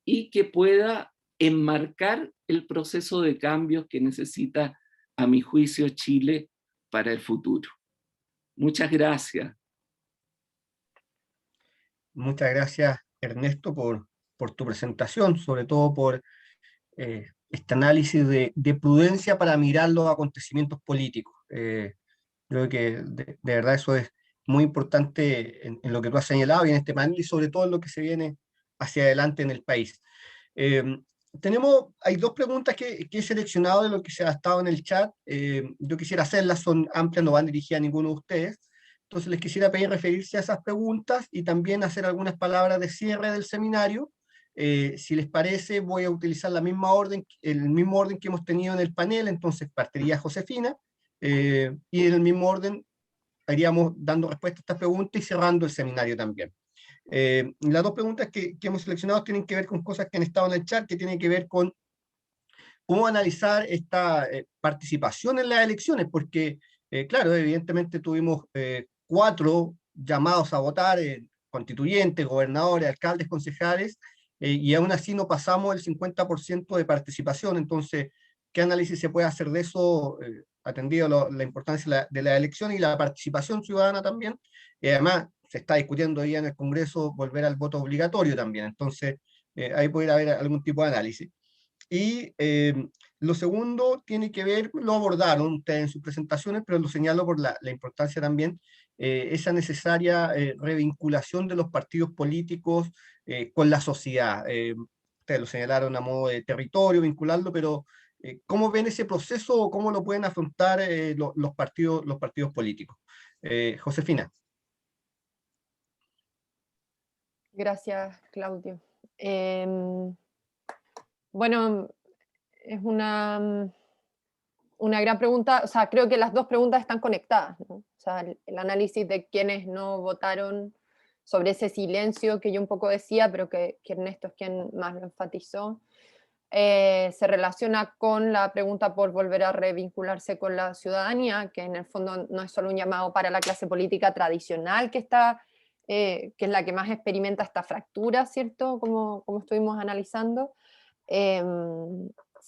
y que pueda enmarcar el proceso de cambios que necesita, a mi juicio, Chile para el futuro. Muchas gracias. Muchas gracias, Ernesto, por tu presentación, sobre todo por este análisis de prudencia para mirar los acontecimientos políticos. Creo que de verdad eso es muy importante en lo que tú has señalado y en este panel, y sobre todo en lo que se viene hacia adelante en el país. Hay dos preguntas que he seleccionado de lo que se ha estado en el chat. Yo quisiera hacerlas, son amplias, no van dirigidas a ninguno de ustedes. Entonces les quisiera pedir referirse a esas preguntas y también hacer algunas palabras de cierre del seminario. Si les parece, voy a utilizar el mismo orden que hemos tenido en el panel. Entonces partiría Josefina, y en el mismo orden iríamos dando respuesta a estas preguntas y cerrando el seminario también. Las dos preguntas que hemos seleccionado tienen que ver con cosas que han estado en el chat, que tienen que ver con cómo analizar esta participación en las elecciones, porque, claro, evidentemente tuvimos 4 llamados a votar, constituyentes, gobernadores, alcaldes, concejales, y aún así no pasamos el 50% de participación. Entonces, ¿qué análisis se puede hacer de eso, atendido la importancia de la elección y la participación ciudadana también? Y además, se está discutiendo hoy en el Congreso volver al voto obligatorio también. Entonces, ahí puede haber algún tipo de análisis. Y lo segundo tiene que ver, lo abordaron ustedes en sus presentaciones, pero lo señalo por la importancia también, esa necesaria revinculación de los partidos políticos con la sociedad. Ustedes lo señalaron a modo de territorio, vincularlo, pero ¿cómo ven ese proceso o cómo lo pueden afrontar los partidos políticos? Josefina. Gracias, Claudio. Bueno, es una gran pregunta. O sea, creo que las dos preguntas están conectadas, ¿no? O sea, el análisis de quienes no votaron, sobre ese silencio que yo un poco decía, pero que Ernesto es quien más lo enfatizó, se relaciona con la pregunta por volver a revincularse con la ciudadanía, que en el fondo no es solo un llamado para la clase política tradicional que es la que más experimenta esta fractura, ¿cierto? Como estuvimos analizando,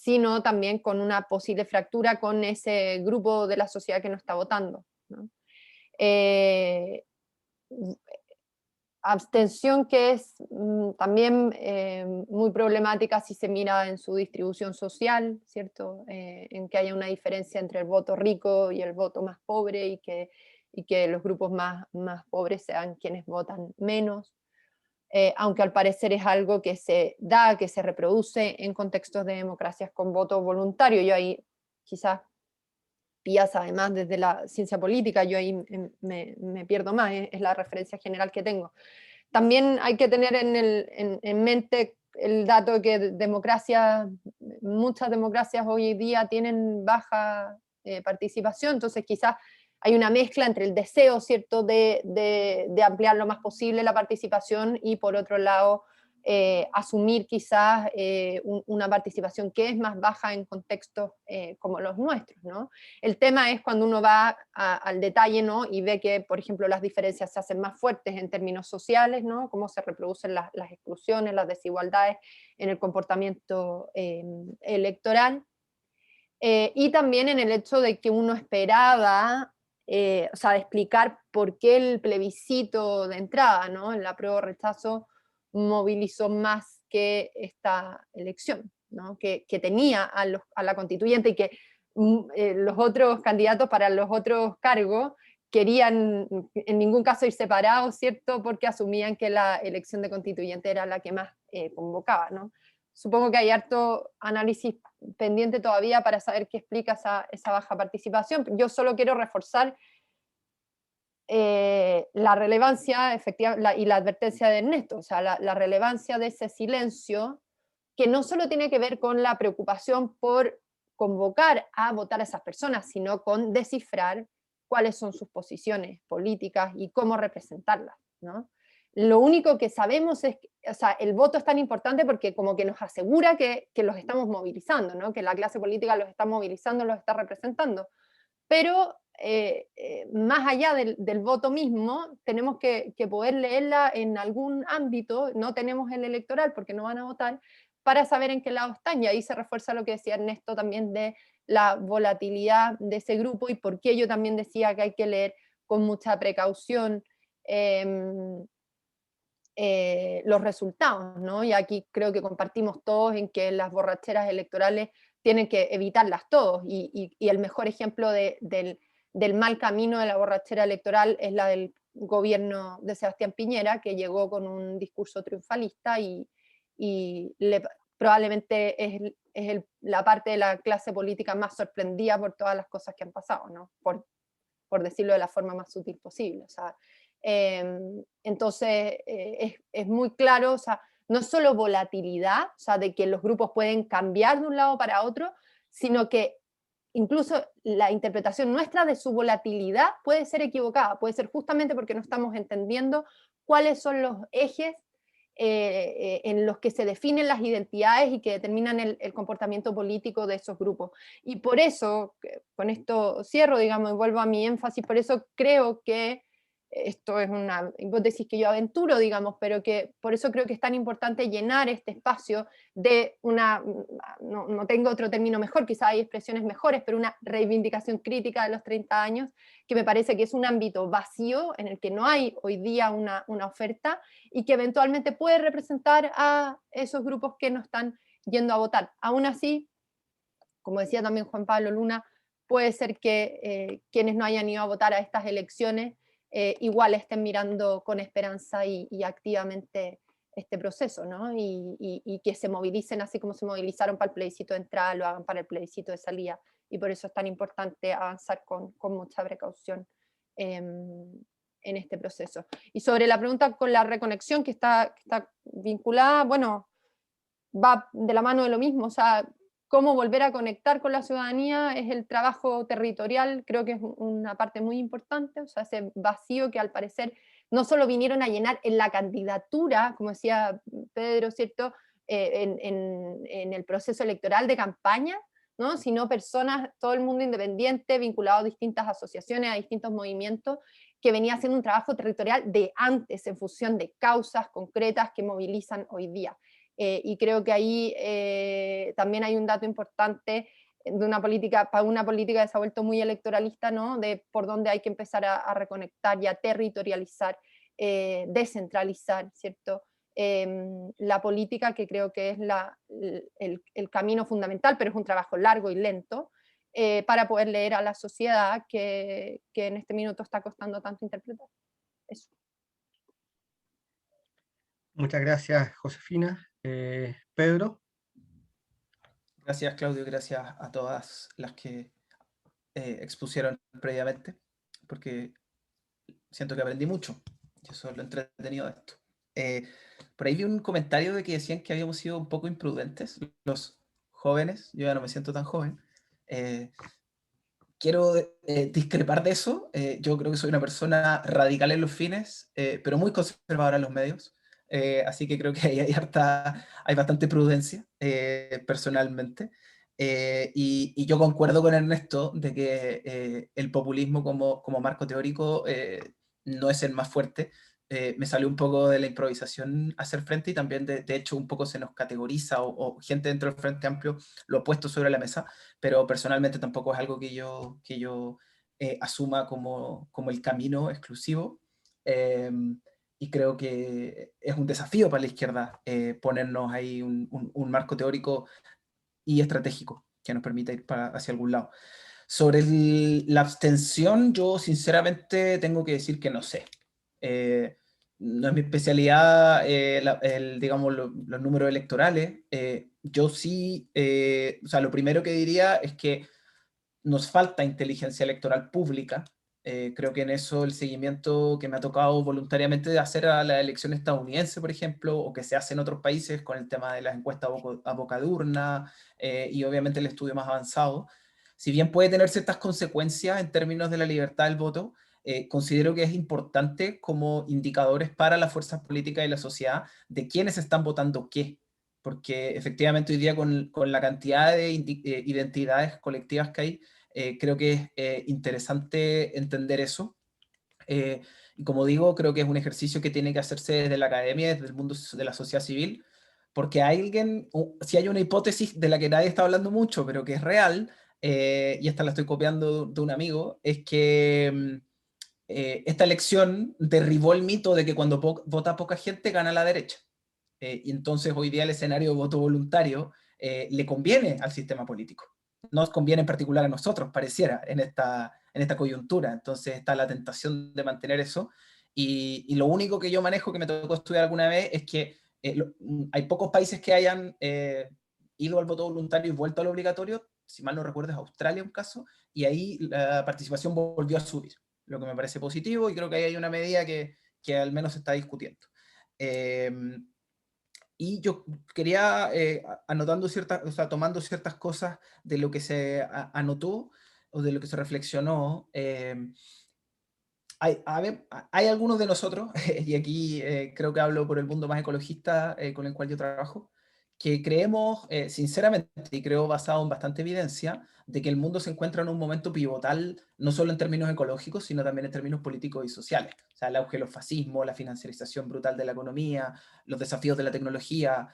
sino también con una posible fractura con ese grupo de la sociedad que no está votando, ¿no? Abstención que es también muy problemática si se mira en su distribución social, ¿cierto? En que haya una diferencia entre el voto rico y el voto más pobre, y que los grupos más pobres sean quienes votan menos, aunque al parecer es algo que se da, que se reproduce en contextos de democracias con voto voluntario. Yo ahí quizás Pías, además desde la ciencia política, yo ahí me pierdo más, es la referencia general que tengo. También hay que tener en mente el dato de que muchas democracias hoy día tienen baja participación, entonces quizás hay una mezcla entre el deseo, ¿cierto?, de ampliar lo más posible la participación, y por otro lado asumir quizás una participación que es más baja en contextos como los nuestros, ¿no? El tema es cuando uno va al detalle, ¿no?, y ve que, por ejemplo, las diferencias se hacen más fuertes en términos sociales, ¿no?, cómo se reproducen las exclusiones, las desigualdades en el comportamiento electoral, y también en el hecho de que uno esperaba, o sea, de explicar por qué el plebiscito de entrada, ¿no?, el apruebo o rechazo, movilizó más que esta elección, ¿no?, que tenía a la constituyente, y que los otros candidatos para los otros cargos querían en ningún caso ir separados, ¿cierto?, porque asumían que la elección de constituyente era la que más convocaba, ¿no? Supongo que hay harto análisis pendiente todavía para saber qué explica esa baja participación. Yo solo quiero reforzar la relevancia efectiva y la advertencia de Ernesto, o sea, la relevancia de ese silencio, que no solo tiene que ver con la preocupación por convocar a votar a esas personas, sino con descifrar cuáles son sus posiciones políticas y cómo representarlas, ¿no? Lo único que sabemos es que, o sea, el voto es tan importante porque como que nos asegura que los estamos movilizando, ¿no?, que la clase política los está movilizando, los está representando, pero más allá del voto mismo, tenemos que poder leerla en algún ámbito, no tenemos el electoral porque no van a votar, para saber en qué lado están, y ahí se refuerza lo que decía Ernesto también de la volatilidad de ese grupo, y por qué yo también decía que hay que leer con mucha precaución los resultados, ¿no? Y aquí creo que compartimos todos en que las borracheras electorales tienen que evitarlas todos, y el mejor ejemplo del mal camino de la borrachera electoral es la del gobierno de Sebastián Piñera, que llegó con un discurso triunfalista probablemente es la parte de la clase política más sorprendida por todas las cosas que han pasado, ¿no? Por decirlo de la forma más sutil posible. O sea, entonces es muy claro, o sea, no es solo volatilidad, o sea, de que los grupos pueden cambiar de un lado para otro, sino que incluso la interpretación nuestra de su volatilidad puede ser equivocada, puede ser justamente porque no estamos entendiendo cuáles son los ejes en los que se definen las identidades y que determinan el comportamiento político de esos grupos. Y por eso, con esto cierro, digamos, y vuelvo a mi énfasis, por eso creo que esto es una hipótesis que yo aventuro, digamos, pero que por eso creo que es tan importante llenar este espacio de una, no tengo otro término mejor, quizá hay expresiones mejores, pero una reivindicación crítica de los 30 años, que me parece que es un ámbito vacío en el que no hay hoy día una oferta, y que eventualmente puede representar a esos grupos que no están yendo a votar. Aún así, como decía también Juan Pablo Luna, puede ser que quienes no hayan ido a votar a estas elecciones igual estén mirando con esperanza y activamente este proceso, ¿no? Y que se movilicen así como se movilizaron para el plebiscito de entrada, lo hagan para el plebiscito de salida, y por eso es tan importante avanzar con mucha precaución en este proceso. Y sobre la pregunta con la reconexión que está vinculada, bueno, va de la mano de lo mismo, o sea, cómo volver a conectar con la ciudadanía es el trabajo territorial, creo que es una parte muy importante, o sea, ese vacío que al parecer no solo vinieron a llenar en la candidatura, como decía Pedro, ¿cierto?, en el proceso electoral de campaña, ¿no?, sino personas, todo el mundo independiente, vinculado a distintas asociaciones, a distintos movimientos, que venía haciendo un trabajo territorial de antes, en función de causas concretas que movilizan hoy día. Y creo que ahí también hay un dato importante de una política, para una política que se ha vuelto muy electoralista, ¿no? De por dónde hay que empezar a reconectar y a territorializar, descentralizar, ¿cierto? La política, que creo que es el camino fundamental, pero es un trabajo largo y lento, para poder leer a la sociedad que en este minuto está costando tanto interpretar. Eso. Muchas gracias, Josefina. Pedro. Gracias, Claudio, gracias a todas las que expusieron previamente, porque siento que aprendí mucho, y eso es lo entretenido de esto. Por ahí vi un comentario de que decían que habíamos sido un poco imprudentes, los jóvenes, yo ya no me siento tan joven. Quiero discrepar de eso. Yo creo que soy una persona radical en los fines, pero muy conservadora en los medios. Así que creo que ahí hay bastante prudencia, personalmente. Y yo concuerdo con Ernesto de que el populismo como marco teórico no es el más fuerte. Me salió un poco de la improvisación hacer frente, y también de hecho un poco se nos categoriza o gente dentro del Frente Amplio lo ha puesto sobre la mesa, pero personalmente tampoco es algo que yo asuma como el camino exclusivo. Y creo que es un desafío para la izquierda ponernos ahí un marco teórico y estratégico que nos permita ir hacia algún lado. Sobre la abstención, yo sinceramente tengo que decir que no sé. No es mi especialidad, digamos, los números electorales. Yo sí, o sea, lo primero que diría es que nos falta inteligencia electoral pública. Creo que en eso el seguimiento que me ha tocado voluntariamente de hacer a la elección estadounidense, por ejemplo, o que se hace en otros países con el tema de las encuestas a boca de urna, y obviamente el estudio más avanzado, si bien puede tener ciertas consecuencias en términos de la libertad del voto, considero que es importante como indicadores para las fuerzas políticas y la sociedad de quiénes están votando qué, porque efectivamente hoy día con la cantidad de identidades colectivas que hay, creo que es interesante entender eso. Y como digo, creo que es un ejercicio que tiene que hacerse desde la academia, desde el mundo de la sociedad civil, porque si hay una hipótesis de la que nadie está hablando mucho, pero que es real, y esta la estoy copiando de un amigo, es que esta elección derribó el mito de que cuando vota poca gente gana la derecha. Y entonces hoy día el escenario de voto voluntario le conviene al sistema político. Nos conviene en particular a nosotros, pareciera, en esta coyuntura. Entonces está la tentación de mantener eso. Y lo único que yo manejo, que me tocó estudiar alguna vez, es que hay pocos países que hayan ido al voto voluntario y vuelto al obligatorio. Si mal no recuerdo, es Australia un caso, y ahí la participación volvió a subir, lo que me parece positivo, y creo que ahí hay una medida que al menos se está discutiendo. Y yo quería, anotando o sea, tomando ciertas cosas de lo que se anotó o de lo que se reflexionó, hay algunos de nosotros, y aquí creo que hablo por el mundo más ecologista con el cual yo trabajo, que creemos, sinceramente, y creo basado en bastante evidencia, de que el mundo se encuentra en un momento pivotal, no solo en términos ecológicos, sino también en términos políticos y sociales. O sea, el auge de los fascismos, la financiarización brutal de la economía, los desafíos de la tecnología,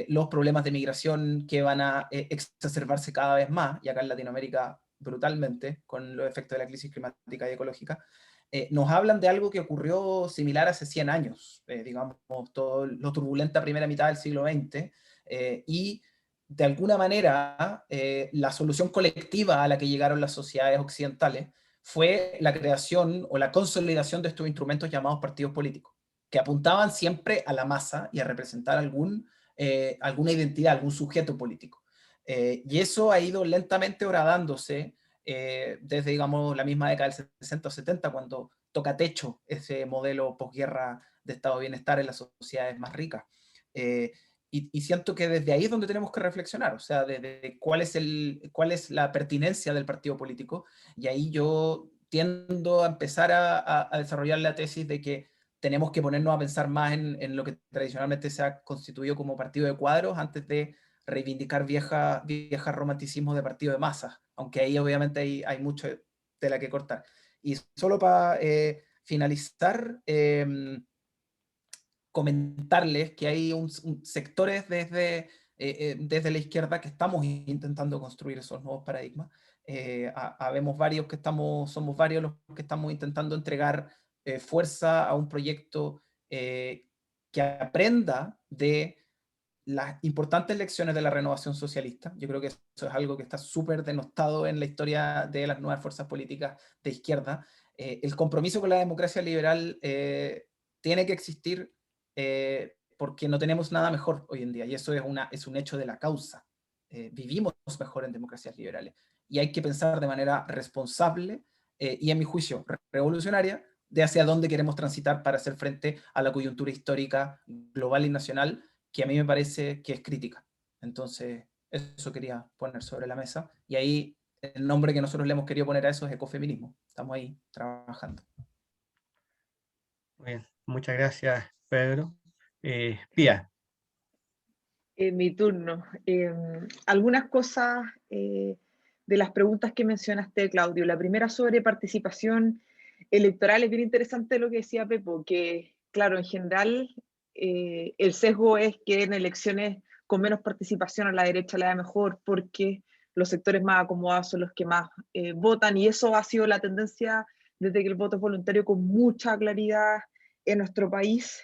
los problemas de migración que van a exacerbarse cada vez más, y acá en Latinoamérica brutalmente, con los efectos de la crisis climática y ecológica. Nos hablan de algo que ocurrió similar hace 100 años, digamos, todo lo turbulenta primera mitad del siglo XX, y de alguna manera la solución colectiva a la que llegaron las sociedades occidentales fue la creación o la consolidación de estos instrumentos llamados partidos políticos, que apuntaban siempre a la masa y a representar alguna identidad, algún sujeto político. Y eso ha ido lentamente horadándose desde, digamos, la misma década del 60 o 70, cuando toca techo ese modelo posguerra de estado de bienestar en las sociedades más ricas. Y siento que desde ahí es donde tenemos que reflexionar, o sea, desde cuál es la pertinencia del partido político, y ahí yo tiendo a empezar a desarrollar la tesis de que tenemos que ponernos a pensar más en lo que tradicionalmente se ha constituido como partido de cuadros antes de reivindicar vieja romanticismo de partido de masas, aunque ahí obviamente hay mucho tela que cortar. Y solo para finalizar, comentarles que hay sectores desde la izquierda que estamos intentando construir esos nuevos paradigmas. Habemos varios que somos varios los que estamos intentando entregar fuerza a un proyecto que aprenda de las importantes lecciones de la renovación socialista. Yo creo que eso es algo que está súper denostado en la historia de las nuevas fuerzas políticas de izquierda. El compromiso con la democracia liberal tiene que existir porque no tenemos nada mejor hoy en día, y eso es un hecho de la causa. Vivimos mejor en democracias liberales, y hay que pensar de manera responsable y, en mi juicio, revolucionaria, de hacia dónde queremos transitar para hacer frente a la coyuntura histórica global y nacional, que a mí me parece que es crítica. Entonces, eso quería poner sobre la mesa, y ahí el nombre que nosotros le hemos querido poner a eso es ecofeminismo. Estamos ahí trabajando. Muy bien, muchas gracias, Pedro. Pía. Mi turno. Algunas cosas de las preguntas que mencionaste, Claudio. La primera sobre participación electoral. Es bien interesante lo que decía Pepo, que claro, en general el sesgo es que en elecciones con menos participación a la derecha le da mejor porque los sectores más acomodados son los que más votan, y eso ha sido la tendencia desde que el voto es voluntario con mucha claridad en nuestro país.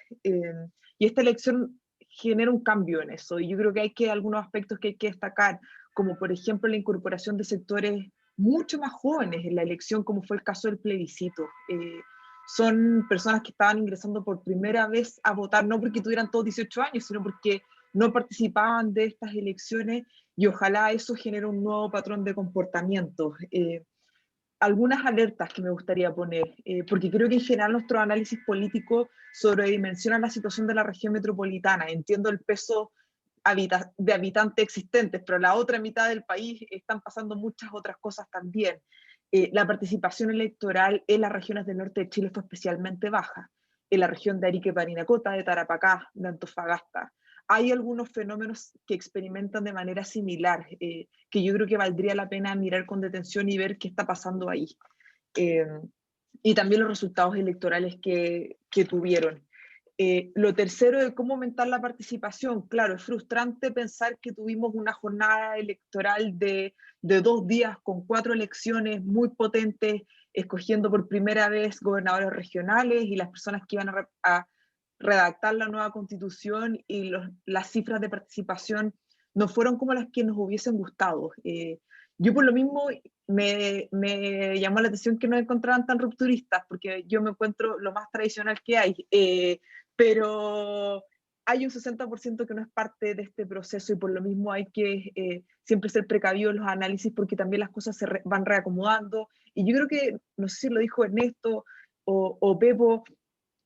Y esta elección genera un cambio en eso, y yo creo que hay algunos aspectos que hay que destacar, como por ejemplo la incorporación de sectores mucho más jóvenes en la elección, como fue el caso del plebiscito. Son personas que estaban ingresando por primera vez a votar, no porque tuvieran todos 18 años, sino porque no participaban de estas elecciones, y ojalá eso genere un nuevo patrón de comportamiento. Algunas alertas que me gustaría poner, porque creo que en general nuestro análisis político sobredimensiona la situación de la región metropolitana. Entiendo el peso de habitantes existentes, pero la otra mitad del país están pasando muchas otras cosas también. La participación electoral en las regiones del norte de Chile fue especialmente baja. En la región de Arica y Parinacota, de Tarapacá, de Antofagasta. Hay algunos fenómenos que experimentan de manera similar, que yo creo que valdría la pena mirar con detención y ver qué está pasando ahí. Y también los resultados electorales que tuvieron. Lo tercero de cómo aumentar la participación. Claro, es frustrante pensar que tuvimos una jornada electoral de 2 días con 4 elecciones muy potentes, escogiendo por primera vez gobernadores regionales y las personas que iban a redactar la nueva constitución, y las cifras de participación no fueron como las que nos hubiesen gustado. Yo por lo mismo me llamó la atención que no encontraran tan rupturistas, porque yo me encuentro lo más tradicional que hay, pero hay un 60% que no es parte de este proceso, y por lo mismo hay que siempre ser precavidos en los análisis, porque también las cosas van reacomodando, y yo creo que, no sé si lo dijo Ernesto o Pepo,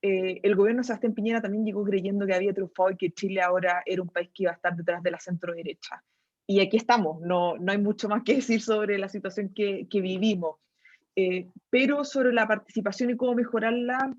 el gobierno de Sebastián Piñera también llegó creyendo que había triunfado y que Chile ahora era un país que iba a estar detrás de la centro derecha. Y aquí estamos, no hay mucho más que decir sobre la situación que vivimos. Pero sobre la participación y cómo mejorarla,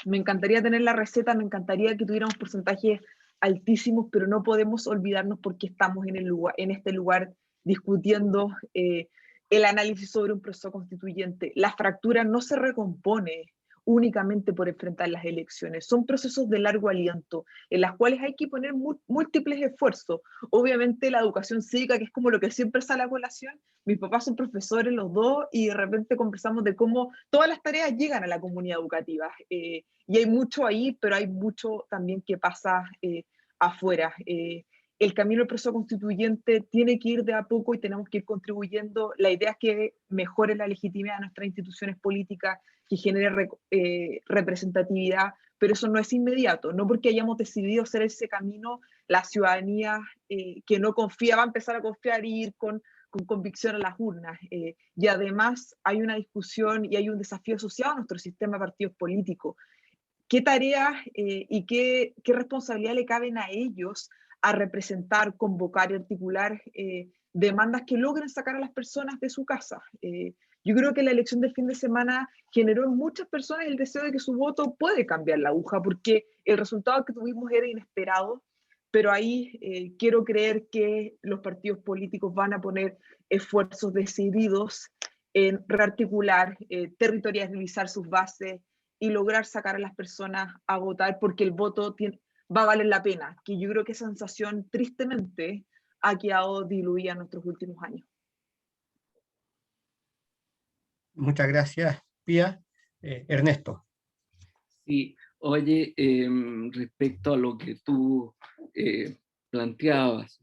me encantaría tener la receta, me encantaría que tuviéramos porcentajes altísimos, pero no podemos olvidarnos porque estamos en este lugar discutiendo el análisis sobre un proceso constituyente. La fractura no se recompone únicamente por enfrentar las elecciones. Son procesos de largo aliento, en las cuales hay que poner múltiples esfuerzos. Obviamente la educación cívica, que es como lo que siempre sale a colación. Mis papás son profesores los dos, y de repente conversamos de cómo todas las tareas llegan a la comunidad educativa. Y hay mucho ahí, pero hay mucho también que pasa afuera. El camino del proceso constituyente tiene que ir de a poco, y tenemos que ir contribuyendo. La idea es que mejore la legitimidad de nuestras instituciones políticas, que genere representatividad, pero eso no es inmediato. No porque hayamos decidido hacer ese camino, la ciudadanía que no confía va a empezar a confiar y ir con convicción a las urnas. Y además hay una discusión y hay un desafío asociado a nuestro sistema de partidos políticos. ¿Qué tareas y qué responsabilidad le caben a ellos a representar, convocar y articular demandas que logren sacar a las personas de su casa? Yo creo que la elección del fin de semana generó en muchas personas el deseo de que su voto puede cambiar la aguja, porque el resultado que tuvimos era inesperado, pero ahí quiero creer que los partidos políticos van a poner esfuerzos decididos en rearticular, territorializar sus bases y lograr sacar a las personas a votar, porque el voto va a valer la pena, que yo creo que esa sensación tristemente ha quedado diluida en nuestros últimos años. Muchas gracias, Pía. Ernesto. Sí, oye, respecto a lo que tú planteabas,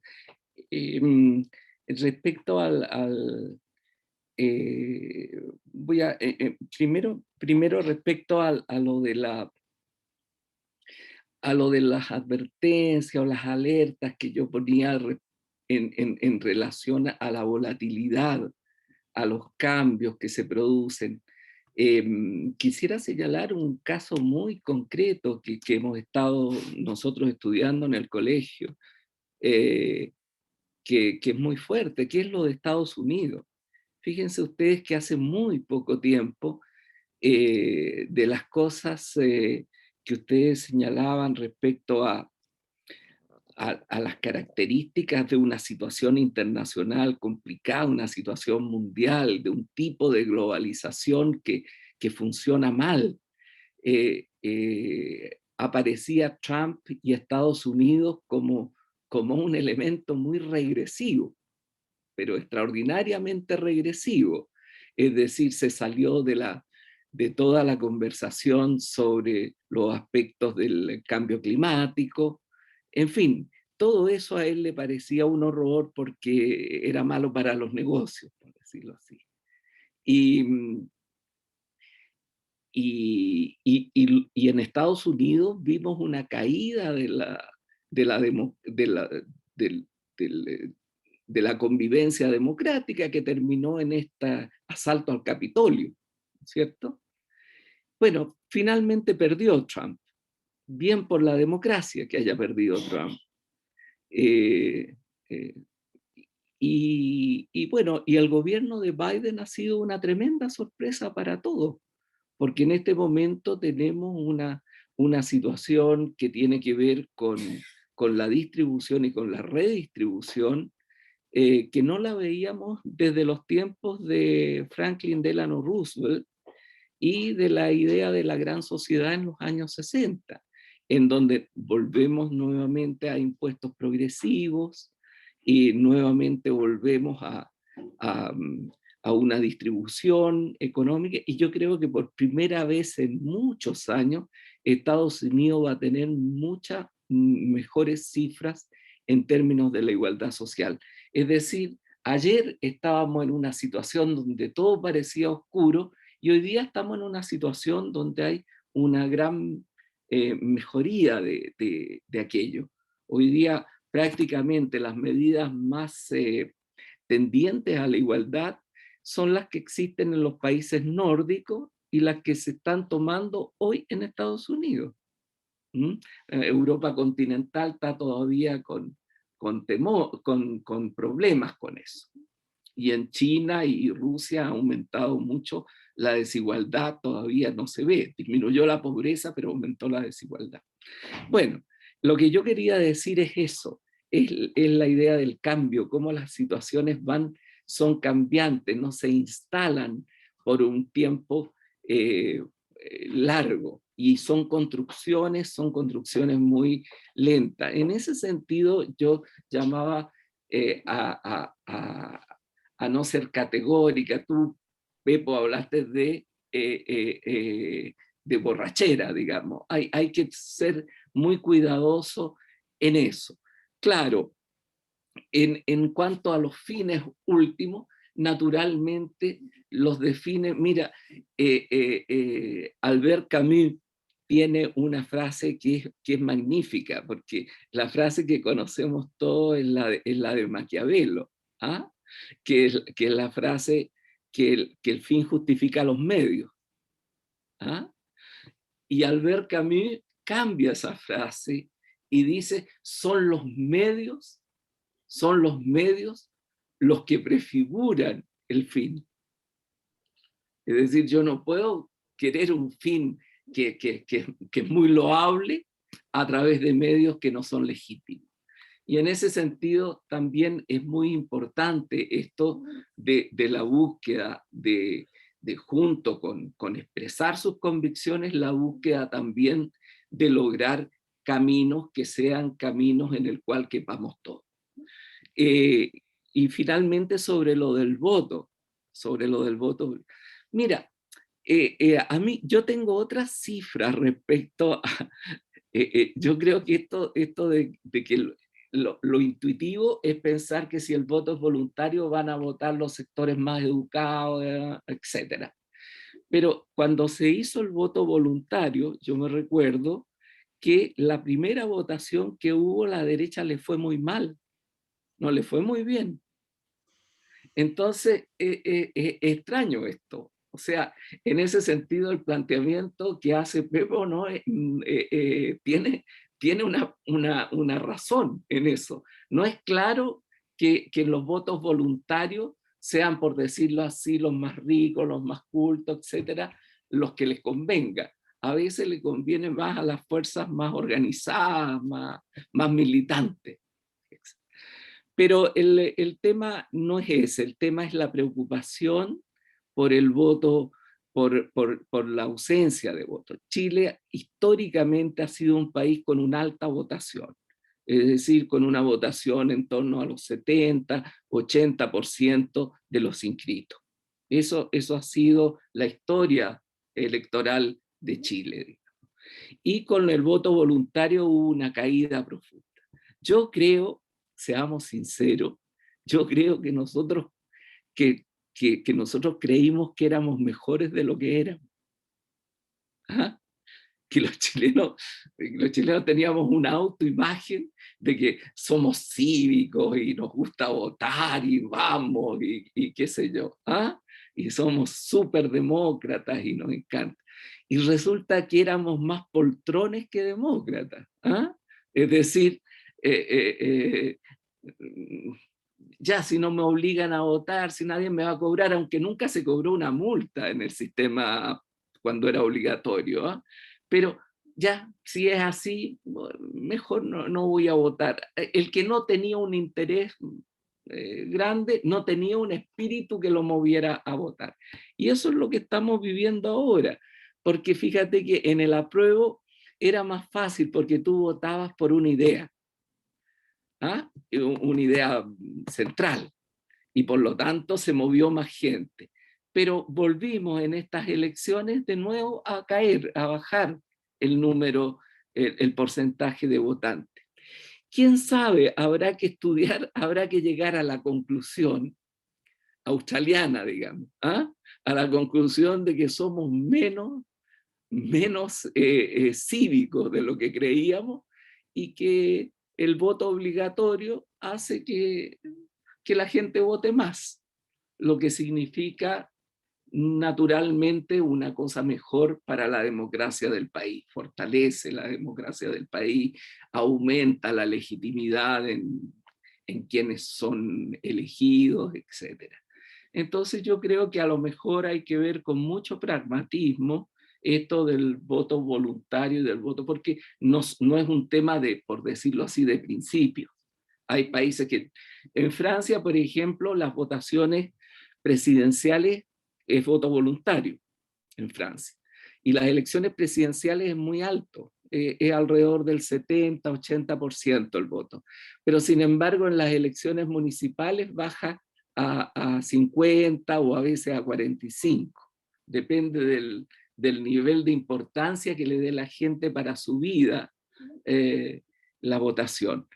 respecto voy a, primero respecto a lo de las advertencias o las alertas que yo ponía en relación a la volatilidad, a los cambios que se producen. Quisiera señalar un caso muy concreto que hemos estado nosotros estudiando en el colegio, que es muy fuerte, que es lo de Estados Unidos. Fíjense ustedes que hace muy poco tiempo, de las cosas que ustedes señalaban respecto a las características de una situación internacional complicada, una situación mundial, de un tipo de globalización que funciona mal. Aparecía Trump y Estados Unidos como un elemento muy regresivo, pero extraordinariamente regresivo. Es decir, se salió de toda la conversación sobre los aspectos del cambio climático. En fin, todo eso a él le parecía un horror porque era malo para los negocios, por decirlo así. Y en Estados Unidos vimos una caída de la convivencia democrática que terminó en este asalto al Capitolio, ¿cierto? Bueno, finalmente perdió Trump. Bien por la democracia que haya perdido Trump. Y bueno, y el gobierno de Biden ha sido una tremenda sorpresa para todos, porque en este momento tenemos una situación que tiene que ver con la distribución y con la redistribución, que no la veíamos desde los tiempos de Franklin Delano Roosevelt y de la idea de la gran sociedad en los años 60, en donde volvemos nuevamente a impuestos progresivos y nuevamente volvemos a una distribución económica, y yo creo que por primera vez en muchos años Estados Unidos va a tener muchas mejores cifras en términos de la igualdad social. Es decir, ayer estábamos en una situación donde todo parecía oscuro y hoy día estamos en una situación donde hay una gran mejoría de aquello. Hoy día prácticamente las medidas más tendientes a la igualdad son las que existen en los países nórdicos y las que se están tomando hoy en Estados Unidos. Europa continental está todavía con problemas con eso. Y en China y Rusia ha aumentado mucho la desigualdad, todavía no se ve. Disminuyó la pobreza, pero aumentó la desigualdad. Bueno, lo que yo quería decir es eso, es la idea del cambio, cómo las situaciones son cambiantes, no se instalan por un tiempo largo, y son construcciones muy lentas. En ese sentido, yo llamaba a no ser categórica. Tú, Pepo, hablaste de borrachera, digamos. Hay que ser muy cuidadoso en eso. Claro, en cuanto a los fines últimos, naturalmente los define. Mira, Albert Camus tiene una frase que es magnífica, porque la frase que conocemos todos es la de Maquiavelo, ¿ah? que es la frase que el fin justifica los medios. ¿Ah? Y Albert Camus cambia esa frase y dice, son los medios los que prefiguran el fin. Es decir, yo no puedo querer un fin que es muy loable a través de medios que no son legítimos. Y en ese sentido también es muy importante esto de la búsqueda de junto con expresar sus convicciones, la búsqueda también de lograr caminos que sean caminos en el cual quepamos todos. Y finalmente sobre lo del voto, mira, a mí, yo tengo otras cifras respecto a, yo creo que esto de que lo intuitivo es pensar que si el voto es voluntario van a votar los sectores más educados, etc. Pero cuando se hizo el voto voluntario, yo me recuerdo que la primera votación que hubo, la derecha le fue muy mal, no le fue muy bien. Entonces, extraño esto. O sea, en ese sentido, el planteamiento que hace Pepo, ¿no? Tiene una razón en eso. No es claro que los votos voluntarios sean, por decirlo así, los más ricos, los más cultos, etcétera, los que les convenga. A veces le conviene más a las fuerzas más organizadas, más militantes. Pero el tema no es ese, el tema es la preocupación por el voto, por la ausencia de voto. Chile históricamente ha sido un país con una alta votación, es decir, con una votación en torno a los 70, 80% de los inscritos. Eso ha sido la historia electoral de Chile. Y con el voto voluntario hubo una caída profunda. Yo creo, seamos sinceros, yo creo que nosotros creímos que éramos mejores de lo que éramos. ¿Ah? Que los chilenos teníamos una autoimagen de que somos cívicos y nos gusta votar y vamos y qué sé yo. ¿Ah? Y somos súper demócratas y nos encanta. Y resulta que éramos más poltrones que demócratas. ¿Ah? Es decir, ya si no me obligan a votar, si nadie me va a cobrar, aunque nunca se cobró una multa en el sistema cuando era obligatorio, ¿eh? Pero ya, si es así, mejor no voy a votar. El que no tenía un interés grande, no tenía un espíritu que lo moviera a votar. Y eso es lo que estamos viviendo ahora, porque fíjate que en el apruebo era más fácil porque tú votabas por una idea. ¿Ah? Una idea central, y por lo tanto se movió más gente. Pero volvimos en estas elecciones de nuevo a caer, a bajar el número, el porcentaje de votantes. ¿Quién sabe? Habrá que estudiar, habrá que llegar a la conclusión australiana, digamos, ¿ah? A la conclusión de que somos menos cívicos de lo que creíamos y que el voto obligatorio hace que la gente vote más, lo que significa naturalmente una cosa mejor para la democracia del país, fortalece la democracia del país, aumenta la legitimidad en quienes son elegidos, etc. Entonces yo creo que a lo mejor hay que ver con mucho pragmatismo esto del voto voluntario y del voto, porque no es un tema de, por decirlo así, de principio. Hay países que, en Francia, por ejemplo, las votaciones presidenciales es voto voluntario, en Francia. Y las elecciones presidenciales es muy alto, es alrededor del 70-80% el voto. Pero sin embargo, en las elecciones municipales baja a 50 o a veces a 45. Depende del nivel de importancia que le dé la gente para su vida la votación.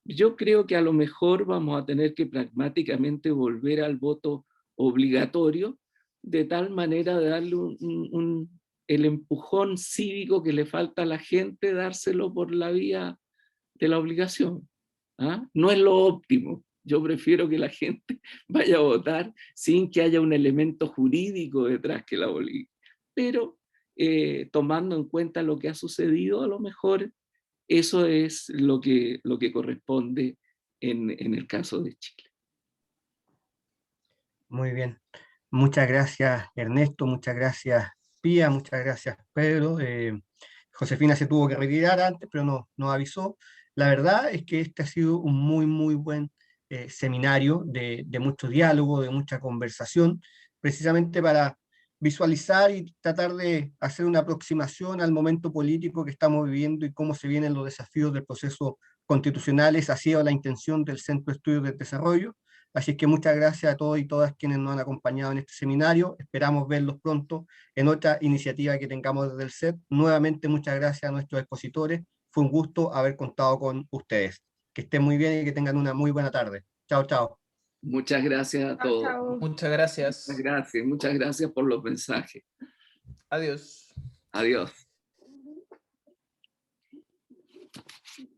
Yo creo que a lo mejor vamos a tener que pragmáticamente volver al voto obligatorio, de tal manera de darle el empujón cívico que le falta a la gente, dárselo por la vía de la obligación. ¿Ah? No es lo óptimo. Yo prefiero que la gente vaya a votar sin que haya un elemento jurídico detrás que la obligue. Pero tomando en cuenta lo que ha sucedido, a lo mejor eso es lo que corresponde en el caso de Chile. Muy bien. Muchas gracias, Ernesto. Muchas gracias, Pía. Muchas gracias, Pedro. Josefina se tuvo que retirar antes, pero nos avisó. La verdad es que este ha sido un muy, muy buen seminario de mucho diálogo, de mucha conversación, precisamente para visualizar y tratar de hacer una aproximación al momento político que estamos viviendo y cómo se vienen los desafíos del proceso constitucional. Esa ha sido la intención del Centro de Estudios del Desarrollo. Así que muchas gracias a todos y todas quienes nos han acompañado en este seminario. Esperamos verlos pronto en otra iniciativa que tengamos desde el CET. Nuevamente, muchas gracias a nuestros expositores. Fue un gusto haber contado con ustedes. Que estén muy bien y que tengan una muy buena tarde. Chao, chao. Muchas gracias a todos. Chao. Muchas gracias. Muchas gracias por los mensajes. Adiós. Adiós.